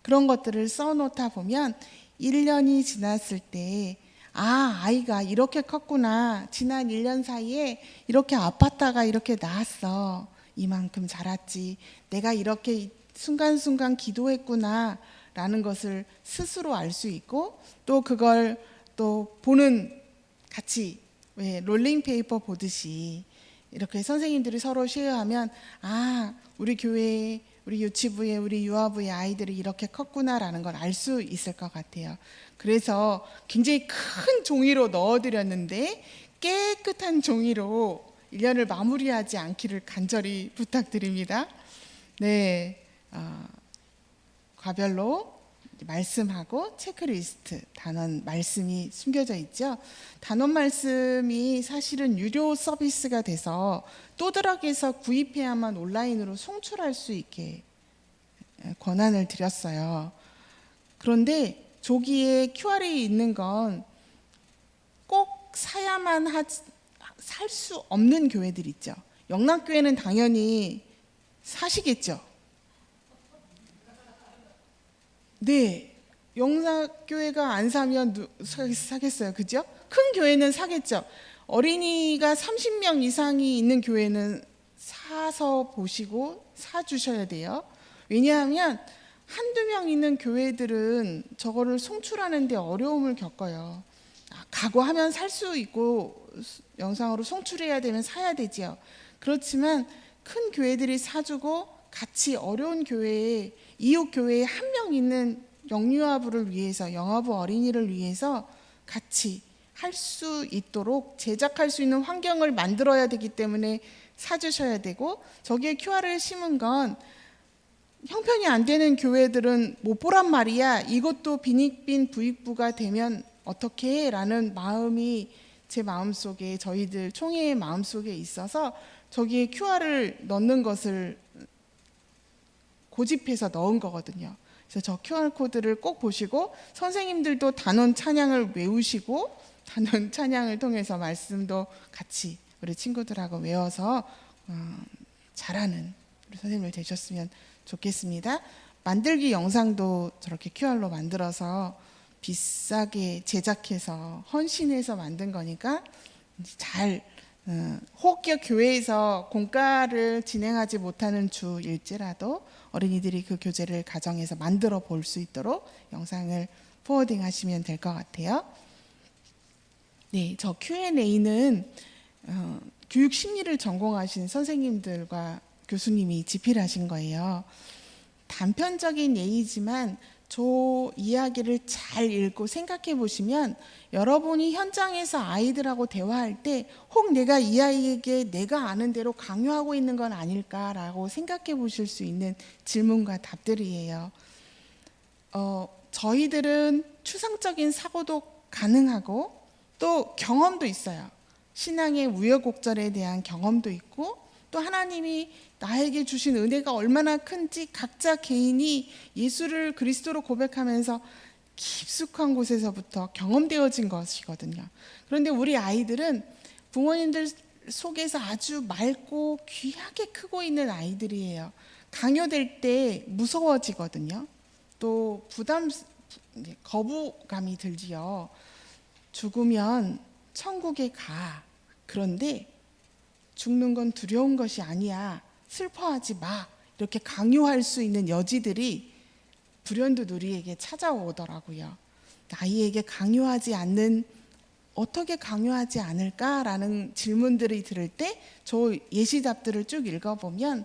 그런 것들을 써놓다 보면 1년이 지났을 때 아이가 이렇게 컸구나. 지난 1년 사이에 이렇게 아팠다가 이렇게 나았어. 이만큼 자랐지. 내가 이렇게 순간순간 기도했구나 라는 것을 스스로 알 수 있고 또 그걸 또 보는 같이 롤링페이퍼 보듯이 이렇게 선생님들이 서로 쉐어하면 우리 교회에 우리 유치부에 우리 유아부의 아이들이 이렇게 컸구나라는 걸 알 수 있을 것 같아요. 그래서 굉장히 큰 종이로 넣어드렸는데 깨끗한 종이로 1년을 마무리하지 않기를 간절히 부탁드립니다. 네, 과별로 말씀하고 체크리스트 단원 말씀이 숨겨져 있죠. 단원 말씀이 사실은 유료 서비스가 돼서 또드락에서 구입해야만 온라인으로 송출할 수 있게 권한을 드렸어요. 그런데 조기에 QR이 있는 건 꼭 사야만 살 수 없는 교회들 있죠. 영락교회는 당연히 사시겠죠. 네, 영락교회가 안 사면 사겠어요, 그죠? 큰 교회는 사겠죠. 어린이가 30명 이상이 있는 교회는 사서 보시고 사주셔야 돼요. 왜냐하면 한두 명 있는 교회들은 저거를 송출하는 데 어려움을 겪어요. 각오하면 살 수 있고 영상으로 송출해야 되면 사야 되지요. 그렇지만 큰 교회들이 사주고 같이 어려운 교회에 이웃 교회에 한 명 있는 영유아부를 위해서 영아부 어린이를 위해서 같이 할 수 있도록 제작할 수 있는 환경을 만들어야 되기 때문에 사주셔야 되고 저기에 QR을 심은 건 형편이 안 되는 교회들은 못 보란 말이야. 이것도 빈익빈 부익부가 되면 어떻게 해? 라는 마음이 제 마음속에 저희들 총회의 마음속에 있어서 저기에 QR을 넣는 것을 고집해서 넣은 거거든요. 그래서 저 QR코드를 꼭 보시고 선생님들도 단원 찬양을 외우시고 단원 찬양을 통해서 말씀도 같이 우리 친구들하고 외워서 잘하는 우리 선생님들 되셨으면 좋겠습니다. 만들기 영상도 저렇게 QR로 만들어서 비싸게 제작해서 헌신해서 만든 거니까 잘 혹여 교회에서 공과를 진행하지 못하는 주일지라도 어린이들이 그 교재를 가정에서 만들어 볼 수 있도록 영상을 포워딩 하시면 될 것 같아요. 네, 저 Q&A는 교육 심리를 전공하신 선생님들과 교수님이 집필하신 거예요. 단편적인 예이지만 저 이야기를 잘 읽고 생각해 보시면 여러분이 현장에서 아이들하고 대화할 때 혹 내가 이 아이에게 내가 아는 대로 강요하고 있는 건 아닐까라고 생각해 보실 수 있는 질문과 답들이에요. 저희들은 추상적인 사고도 가능하고 또 경험도 있어요. 신앙의 우여곡절에 대한 경험도 있고 또 하나님이 나에게 주신 은혜가 얼마나 큰지 각자 개인이 예수를 그리스도로 고백하면서 깊숙한 곳에서부터 경험되어진 것이거든요. 그런데 우리 아이들은 부모님들 속에서 아주 맑고 귀하게 크고 있는 아이들이에요. 강요될 때 무서워지거든요. 또 거부감이 들지요. 죽으면 천국에 가. 그런데 죽는 건 두려운 것이 아니야. 슬퍼하지 마. 이렇게 강요할 수 있는 여지들이 불현듯 우리에게 찾아오더라고요. 아이에게 어떻게 강요하지 않을까라는 질문들이 들을 때 저 예시답들을 쭉 읽어보면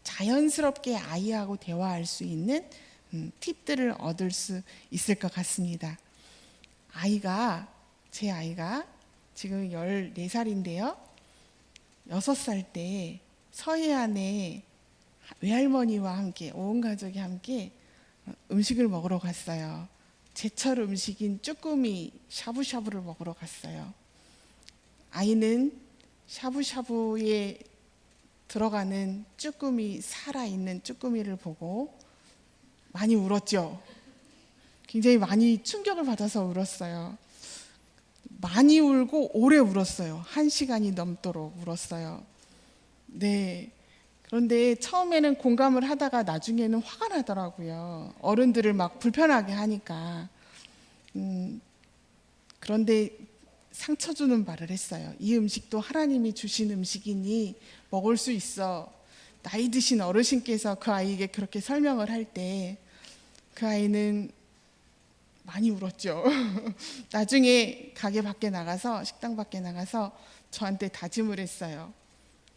자연스럽게 아이하고 대화할 수 있는 팁들을 얻을 수 있을 것 같습니다. 제 아이가 지금 14살인데요. 6살 때 서해안에 외할머니와 함께 온 가족이 함께 음식을 먹으러 갔어요. 제철 음식인 쭈꾸미 샤브샤브를 먹으러 갔어요. 아이는 샤브샤브에 들어가는 쭈꾸미, 살아있는 쭈꾸미를 보고 많이 울었죠. 굉장히 많이 충격을 받아서 울었어요. 많이 울고 오래 울었어요. 1시간이 넘도록 울었어요. 네. 그런데 처음에는 공감을 하다가 나중에는 화가 나더라고요. 어른들을 막 불편하게 하니까. 그런데 상처 주는 말을 했어요. 이 음식도 하나님이 주신 음식이니 먹을 수 있어. 나이 드신 어르신께서 그 아이에게 그렇게 설명을 할 때 그 아이는 많이 울었죠. 나중에 식당 밖에 나가서 저한테 다짐을 했어요.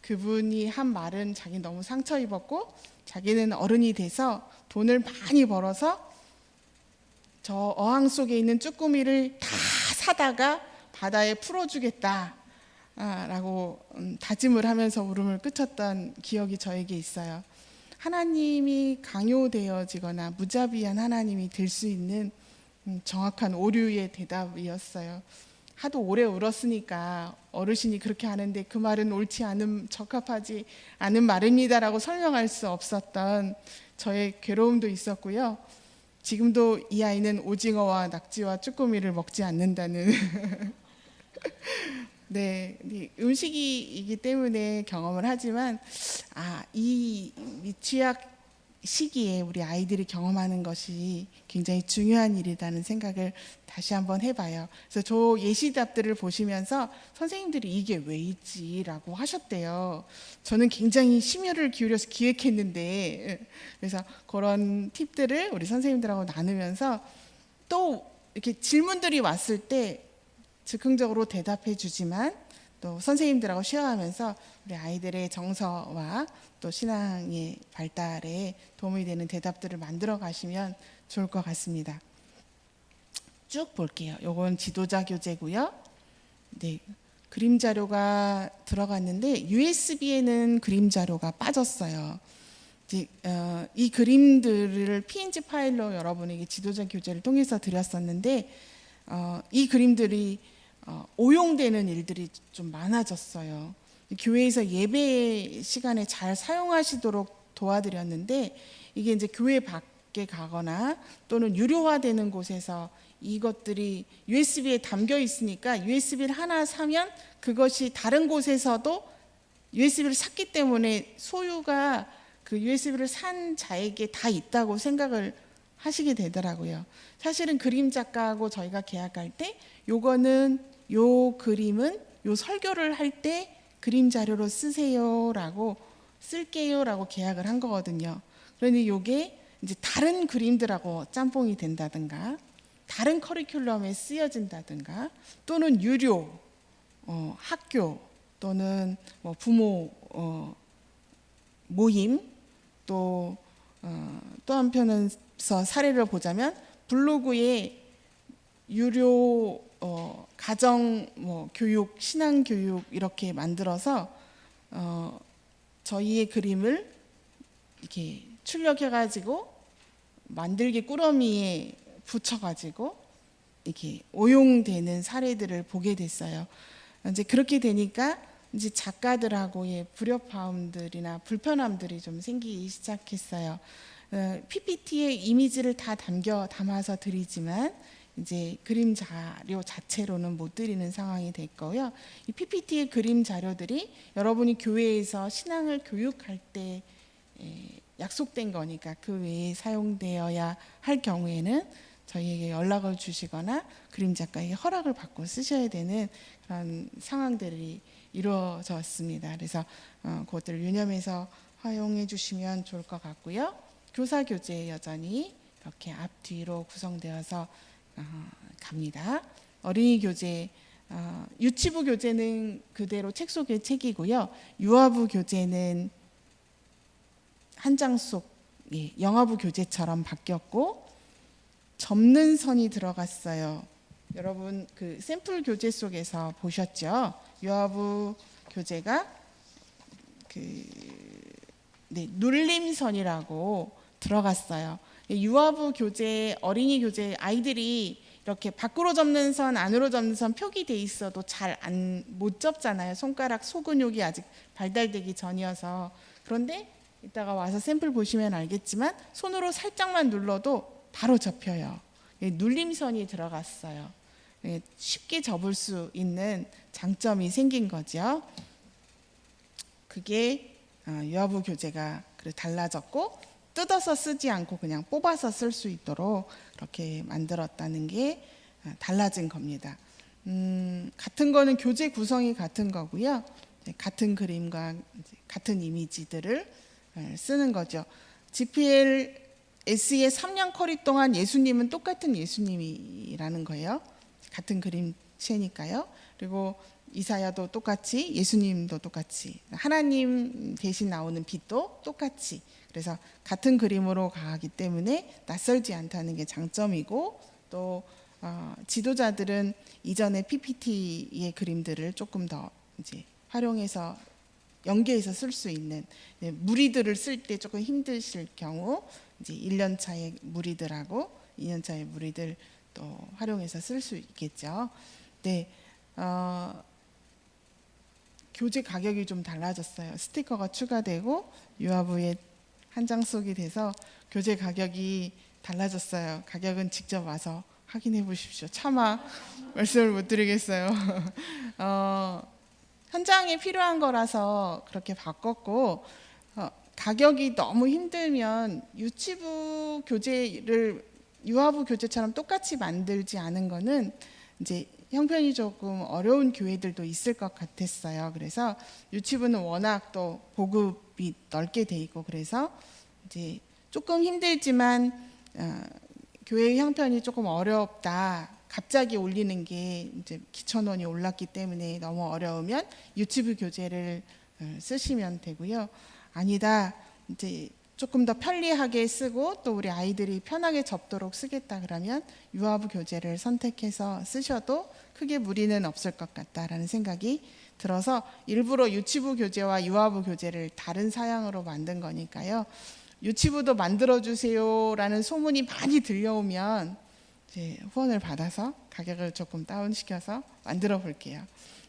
그분이 한 말은 자기 너무 상처 입었고 자기는 어른이 돼서 돈을 많이 벌어서 저 어항 속에 있는 쭈꾸미를 다 사다가 바다에 풀어주겠다 라고 다짐을 하면서 울음을 그쳤던 기억이 저에게 있어요. 하나님이 강요되어지거나 무자비한 하나님이 될 수 있는 정확한 오류의 대답이었어요. 하도 오래 울었으니까 어르신이 그렇게 하는데 그 말은 적합하지 않은 말입니다라고 설명할 수 없었던 저의 괴로움도 있었고요. 지금도 이 아이는 오징어와 낙지와 쭈꾸미를 먹지 않는다는 네, 음식이기 때문에 경험을 하지만 이 취약 시기에 우리 아이들이 경험하는 것이 굉장히 중요한 일이라는 생각을 다시 한번 해봐요. 그래서 저 예시답들을 보시면서 선생님들이 이게 왜 있지라고 하셨대요. 저는 굉장히 심혈을 기울여서 기획했는데 그래서 그런 팁들을 우리 선생님들하고 나누면서 또 이렇게 질문들이 왔을 때 즉흥적으로 대답해 주지만 또 선생님들하고 쉐어하면서 우리 아이들의 정서와 또 신앙의 발달에 도움이 되는 대답들을 만들어 가시면 좋을 것 같습니다. 쭉 볼게요. 요건 지도자 교재고요. 네, 그림 자료가 들어갔는데 USB에는 그림 자료가 빠졌어요. 이 그림들을 PNG 파일로 여러분에게 지도자 교재를 통해서 드렸었는데 이 그림들이 오용되는 일들이 좀 많아졌어요. 교회에서 예배 시간에 잘 사용하시도록 도와드렸는데 이게 이제 교회 밖에 가거나 또는 유료화되는 곳에서 이것들이 USB에 담겨 있으니까 USB를 하나 사면 그것이 다른 곳에서도 USB를 샀기 때문에 소유가 그 USB를 산 자에게 다 있다고 생각을 하시게 되더라고요. 사실은 그림 작가하고 저희가 계약할 때 요 그림은 요 설교를 할 때 그림 자료로 쓸게요라고 계약을 한 거거든요. 그런데 요게 이제 다른 그림들하고 짬뽕이 된다든가 다른 커리큘럼에 쓰여진다든가 또는 유료 학교 또는 뭐 부모 모임, 또 한편에서 사례를 보자면 블로그에 유료 가정 교육, 신앙 교육 이렇게 만들어서 저희의 그림을 이렇게 출력해가지고 만들기 꾸러미에 붙여가지고 이렇게 오용되는 사례들을 보게 됐어요. 이제 그렇게 되니까 이제 작가들하고의 불협화음들이나 불편함들이 좀 생기기 시작했어요. PPT에 이미지를 다 담아서 드리지만 이제 그림 자료 자체로는 못 드리는 상황이 됐고요. 이 PPT의 그림 자료들이 여러분이 교회에서 신앙을 교육할 때 약속된 거니까 그 외에 사용되어야 할 경우에는 저희에게 연락을 주시거나 그림 작가에게 허락을 받고 쓰셔야 되는 그런 상황들이 이루어졌습니다. 그래서 그것들을 유념해서 활용해 주시면 좋을 것 같고요. 교사 교재 여전히 이렇게 앞뒤로 구성되어서 갑니다. 어린이 교재, 유치부 교재는 그대로 책 속의 책이고요. 유아부 교재는 한 장 속 영화부 교재처럼 바뀌었고 접는 선이 들어갔어요. 여러분 그 샘플 교재 속에서 보셨죠? 유아부 교재가 눌림선이라고 들어갔어요. 유아부 교재, 어린이 교재 아이들이 이렇게 밖으로 접는 선, 안으로 접는 선 표기돼 있어도 잘 못 접잖아요. 손가락 소근육이 아직 발달되기 전이어서. 그런데 이따가 와서 샘플 보시면 알겠지만 손으로 살짝만 눌러도 바로 접혀요. 눌림선이 들어갔어요. 쉽게 접을 수 있는 장점이 생긴 거죠. 그게 유아부 교재가 달라졌고 뜯어서 쓰지 않고 그냥 뽑아서 쓸 수 있도록 그렇게 만들었다는 게 달라진 겁니다. 같은 거는 교재 구성이 같은 거고요. 같은 그림과 같은 이미지들을 쓰는 거죠. GPLS의 3년 커리 동안 예수님은 똑같은 예수님이라는 거예요. 같은 그림체니까요. 그리고 이사야도 똑같이, 예수님도 똑같이, 하나님 대신 나오는 빛도 똑같이. 그래서 같은 그림으로 가기 때문에 낯설지 않다는 게 장점이고, 또 지도자들은 이전의 PPT의 그림들을 조금 더 이제 활용해서 연계해서 쓸 수 있는, 무리들을 쓸 때 조금 힘드실 경우 이제 1년 차의 무리들하고 2년 차의 무리들 또 활용해서 쓸 수 있겠죠. 네, 교재 가격이 좀 달라졌어요. 스티커가 추가되고 유아부에 한 장 쏙이 돼서 교재 가격이 달라졌어요. 가격은 직접 와서 확인해 보십시오. 차마 말씀을 못 드리겠어요. 현장에 필요한 거라서 그렇게 바꿨고, 가격이 너무 힘들면 유치부 교재를 유아부 교재처럼 똑같이 만들지 않은 거는 이제 형편이 조금 어려운 교회들도 있을 것 같았어요. 그래서 유치부는 워낙 또 보급이 넓게 돼 있고 그래서 이제 조금 힘들지만 교회 형편이 조금 어렵다. 갑자기 올리는 게 이제 기천원이 올랐기 때문에 너무 어려우면 유치부 교재를 쓰시면 되고요. 아니다. 이제 조금 더 편리하게 쓰고 또 우리 아이들이 편하게 접도록 쓰겠다 그러면 유아부 교재를 선택해서 쓰셔도 크게 무리는 없을 것 같다라는 생각이 들어서 일부러 유치부 교재와 유아부 교재를 다른 사양으로 만든 거니까요. 유치부도 만들어주세요라는 소문이 많이 들려오면 이제 후원을 받아서 가격을 조금 다운시켜서 만들어 볼게요.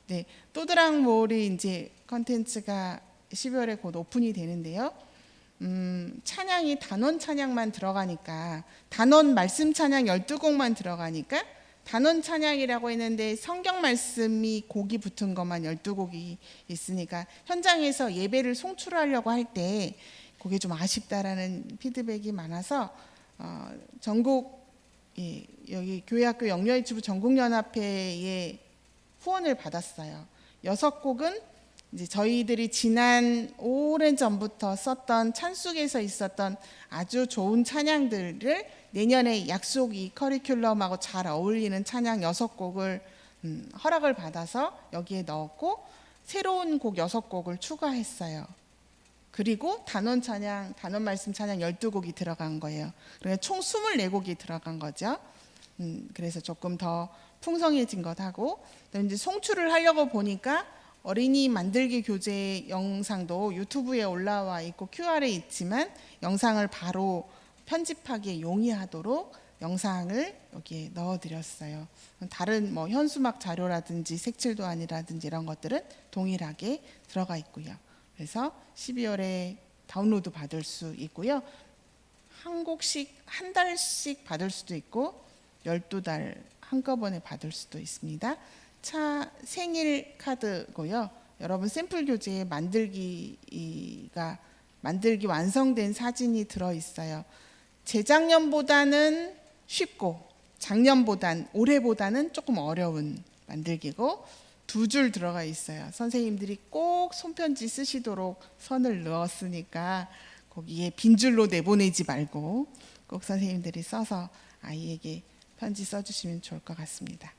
네, 또드랑몰이 이제 컨텐츠가 12월에 곧 오픈이 되는데요. 찬양이 단원 찬양만 들어가니까 단원 말씀 찬양 12곡만 들어가니까 단원 찬양이라고 했는데 성경 말씀이 곡이 붙은 것만 12곡이 있으니까 현장에서 예배를 송출하려고 할 때 그게 좀 아쉽다라는 피드백이 많아서 전국 여기 교회학교 영유아유치부 전국연합회에 후원을 받았어요. 6곡은 이제 저희들이 지난 오랜 전부터 썼던 찬숙에서 있었던 아주 좋은 찬양들을 내년에 약속이 커리큘럼하고 잘 어울리는 찬양 6곡을 허락을 받아서 여기에 넣었고 새로운 곡 6곡을 추가했어요. 그리고 단원 찬양, 단원 말씀 찬양 12곡이 들어간 거예요. 그러니까 총 24곡이 들어간 거죠. 그래서 조금 더 풍성해진 것하고, 이제 송출을 하려고 보니까 어린이 만들기 교재 영상도 유튜브에 올라와 있고 QR에 있지만 영상을 바로 편집하기에 용이하도록 영상을 여기에 넣어드렸어요. 다른 뭐 현수막 자료라든지 색칠도안이라든지 이런 것들은 동일하게 들어가 있고요. 그래서 12월에 다운로드 받을 수 있고요. 한 곡씩 한 달씩 받을 수도 있고 12달 한꺼번에 받을 수도 있습니다. 생일 카드고요. 여러분 샘플 교재에 만들기 완성된 사진이 들어 있어요. 재작년보다는 쉽고 올해보다는 조금 어려운 만들기고 2줄 들어가 있어요. 선생님들이 꼭 손편지 쓰시도록 선을 넣었으니까 거기에 빈줄로 내보내지 말고 꼭 선생님들이 써서 아이에게 편지 써주시면 좋을 것 같습니다.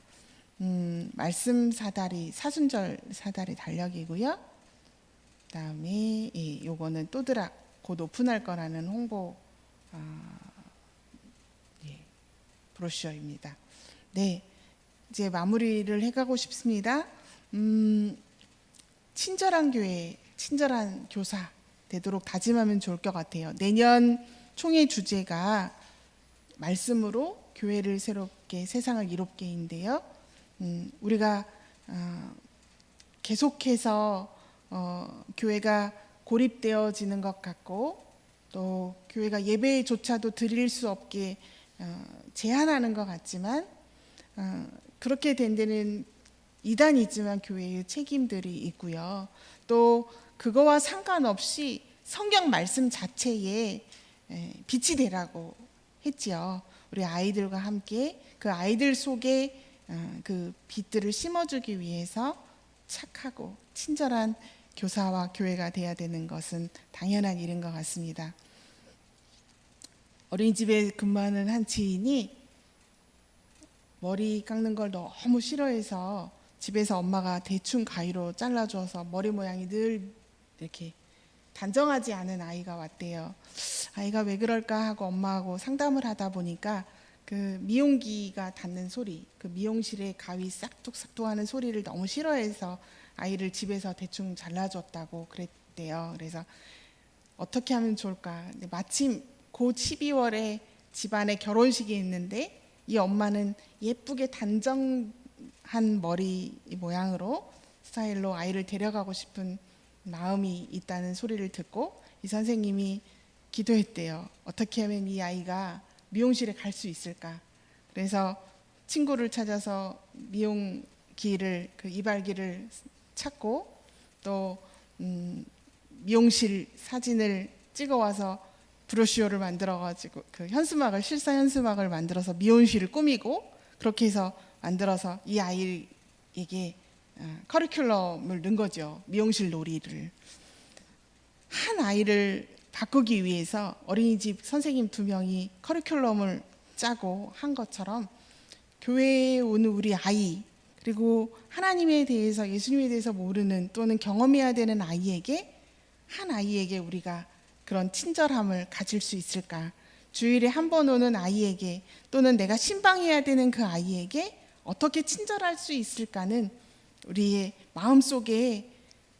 말씀 사다리, 사순절 사다리 달력이고요. 그다음에 요거는 또드락 곧 오픈할 거라는 홍보 브로셔입니다. 네, 이제 마무리를 해가고 싶습니다. 친절한 교회, 친절한 교사 되도록 다짐하면 좋을 것 같아요. 내년 총회 주제가 말씀으로 교회를 새롭게 세상을 이롭게인데요. 우리가 계속해서 교회가 고립되어지는 것 같고 또 교회가 예배조차도 드릴 수 없게 제한하는 것 같지만 그렇게 된 데는 이단이지만 교회의 책임들이 있고요. 또 그거와 상관없이 성경 말씀 자체에 빛이 되라고 했지요. 우리 아이들과 함께 그 아이들 속에 그 빛들을 심어주기 위해서 착하고 친절한 교사와 교회가 돼야 되는 것은 당연한 일인 것 같습니다. 어린이집에 근무하는 한 지인이 머리 깎는 걸 너무 싫어해서 집에서 엄마가 대충 가위로 잘라줘서 머리 모양이 늘 이렇게 단정하지 않은 아이가 왔대요. 아이가 왜 그럴까 하고 엄마하고 상담을 하다 보니까 그 미용기가 닿는 소리, 그 미용실에 가위 싹둑싹둑 하는 소리를 너무 싫어해서 아이를 집에서 대충 잘라줬다고 그랬대요. 그래서 어떻게 하면 좋을까? 마침 곧 12월에 집안에 결혼식이 있는데 이 엄마는 예쁘게 단정한 머리 모양으로 스타일로 아이를 데려가고 싶은 마음이 있다는 소리를 듣고 이 선생님이 기도했대요. 어떻게 하면 이 아이가 미용실에 갈 수 있을까? 그래서 친구를 찾아서 미용기를 그 이발기를 찾고 또 미용실 사진을 찍어와서 브로셔를 만들어가지고 그 현수막을 실사 현수막을 만들어서 미용실을 꾸미고 그렇게 해서 만들어서 이 아이에게 커리큘럼을 넣은 거죠. 미용실 놀이를. 한 아이를 바꾸기 위해서 어린이집 선생님 2명이 커리큘럼을 짜고 한 것처럼 교회에 오는 우리 아이 그리고 하나님에 대해서 예수님에 대해서 모르는 또는 경험해야 되는 아이에게 한 아이에게 우리가 그런 친절함을 가질 수 있을까? 주일에 한 번 오는 아이에게 또는 내가 신방해야 되는 그 아이에게 어떻게 친절할 수 있을까는 우리의 마음속에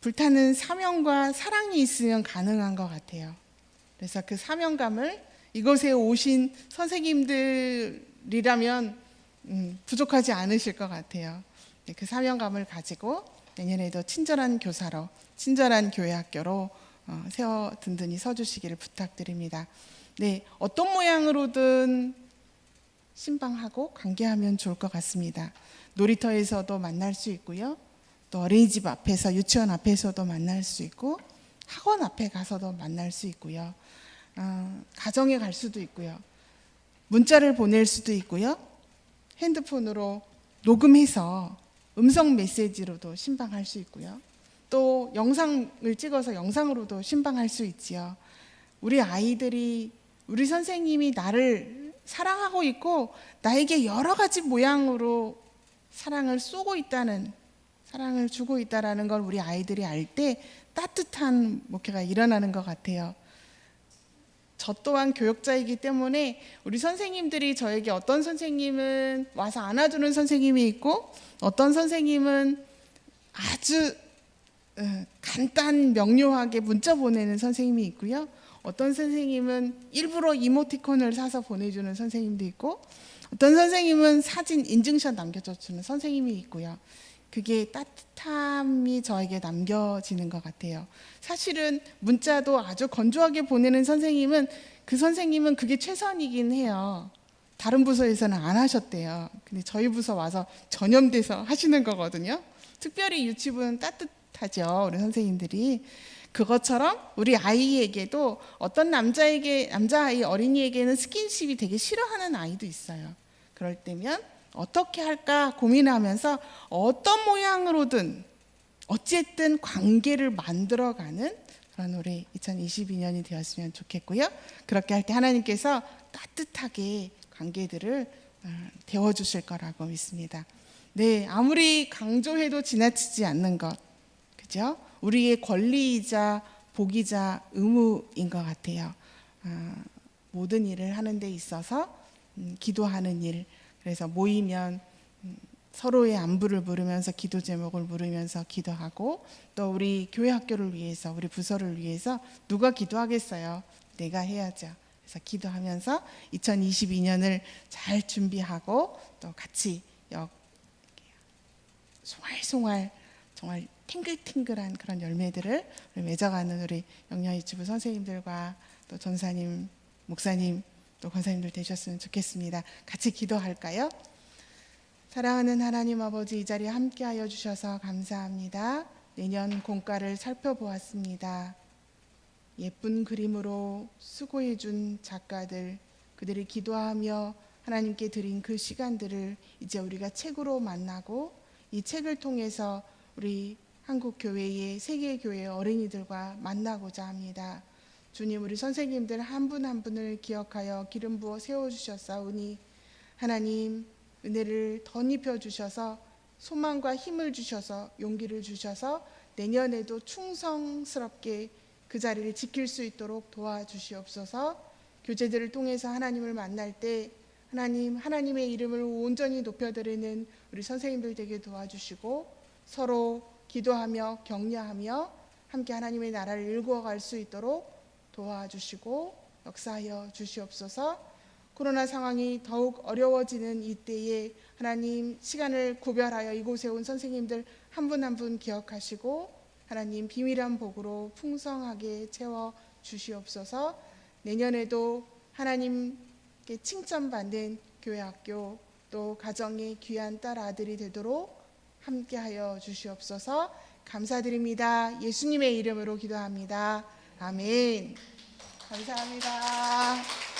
불타는 사명과 사랑이 있으면 가능한 것 같아요. 그래서 그 사명감을 이곳에 오신 선생님들이라면 부족하지 않으실 것 같아요. 그 사명감을 가지고 내년에도 친절한 교사로 친절한 교회 학교로 세워 든든히 서주시기를 부탁드립니다. 네, 어떤 모양으로든 신방하고 관계하면 좋을 것 같습니다. 놀이터에서도 만날 수 있고요. 또 어린이집 앞에서 유치원 앞에서도 만날 수 있고 학원 앞에 가서도 만날 수 있고요. 가정에 갈 수도 있고요. 문자를 보낼 수도 있고요. 핸드폰으로 녹음해서 음성 메시지로도 신방할 수 있고요. 또 영상을 찍어서 영상으로도 신방할 수 있지요. 우리 아이들이 우리 선생님이 나를 사랑하고 있고 나에게 여러 가지 모양으로 사랑을 쏘고 있다는 사랑을 주고 있다라는 걸 우리 아이들이 알 때 따뜻한 목회가 일어나는 것 같아요. 저 또한 교육자이기 때문에 우리 선생님들이 저에게 어떤 선생님은 와서 안아주는 선생님이 있고 어떤 선생님은 아주 간단 명료하게 문자 보내는 선생님이 있고요. 어떤 선생님은 일부러 이모티콘을 사서 보내주는 선생님도 있고 어떤 선생님은 사진 인증샷 남겨주는 선생님이 있고요. 그게 따뜻함이 저에게 남겨지는 것 같아요. 사실은 문자도 아주 건조하게 보내는 선생님은 그 선생님은 그게 최선이긴 해요. 다른 부서에서는 안 하셨대요. 근데 저희 부서 와서 전염돼서 하시는 거거든요. 특별히 유치부는 따뜻하죠. 우리 선생님들이. 그것처럼 우리 아이에게도 어떤 남자아이 어린이에게는 스킨십이 되게 싫어하는 아이도 있어요. 그럴 때면 어떻게 할까 고민하면서 어떤 모양으로든 어쨌든 관계를 만들어가는 그런 우리 2022년이 되었으면 좋겠고요. 그렇게 할 때 하나님께서 따뜻하게 관계들을 데워주실 거라고 믿습니다. 네, 아무리 강조해도 지나치지 않는 것, 그죠? 우리의 권리이자 복이자 의무인 것 같아요. 모든 일을 하는 데 있어서 기도하는 일, 그래서 모이면 서로의 안부를 물으면서 기도 제목을 물으면서 기도하고 또 우리 교회 학교를 위해서 우리 부서를 위해서 누가 기도하겠어요? 내가 해야죠. 그래서 기도하면서 2022년을 잘 준비하고 또 같이 송알송알 정말 탱글탱글한 그런 열매들을 맺어가는 우리 영녀유치부 선생님들과 또 전사님, 목사님, 또 권사님들 되셨으면 좋겠습니다. 같이 기도할까요? 사랑하는 하나님 아버지, 이 자리에 함께하여 주셔서 감사합니다. 내년 공과를 살펴보았습니다. 예쁜 그림으로 수고해 준 작가들, 그들이 기도하며 하나님께 드린 그 시간들을 이제 우리가 책으로 만나고 이 책을 통해서 우리 한국교회의 세계교회의 어린이들과 만나고자 합니다. 주님, 우리 선생님들 한 분 한 분을 기억하여 기름 부어 세워주셨사오니 하나님 은혜를 덧입혀 주셔서 소망과 힘을 주셔서 용기를 주셔서 내년에도 충성스럽게 그 자리를 지킬 수 있도록 도와주시옵소서. 교제들을 통해서 하나님을 만날 때 하나님의 이름을 온전히 높여드리는 우리 선생님들 되게 도와주시고 서로 기도하며 격려하며 함께 하나님의 나라를 일구어갈 수 있도록 도와주시고 역사하여 주시옵소서. 코로나 상황이 더욱 어려워지는 이때에 하나님 시간을 구별하여 이곳에 온 선생님들 한 분 한 분 기억하시고 하나님 비밀한 복으로 풍성하게 채워 주시옵소서. 내년에도 하나님께 칭찬받는 교회학교 또 가정의 귀한 딸 아들이 되도록 함께하여 주시옵소서. 감사드립니다. 예수님의 이름으로 기도합니다. 아멘. 감사합니다.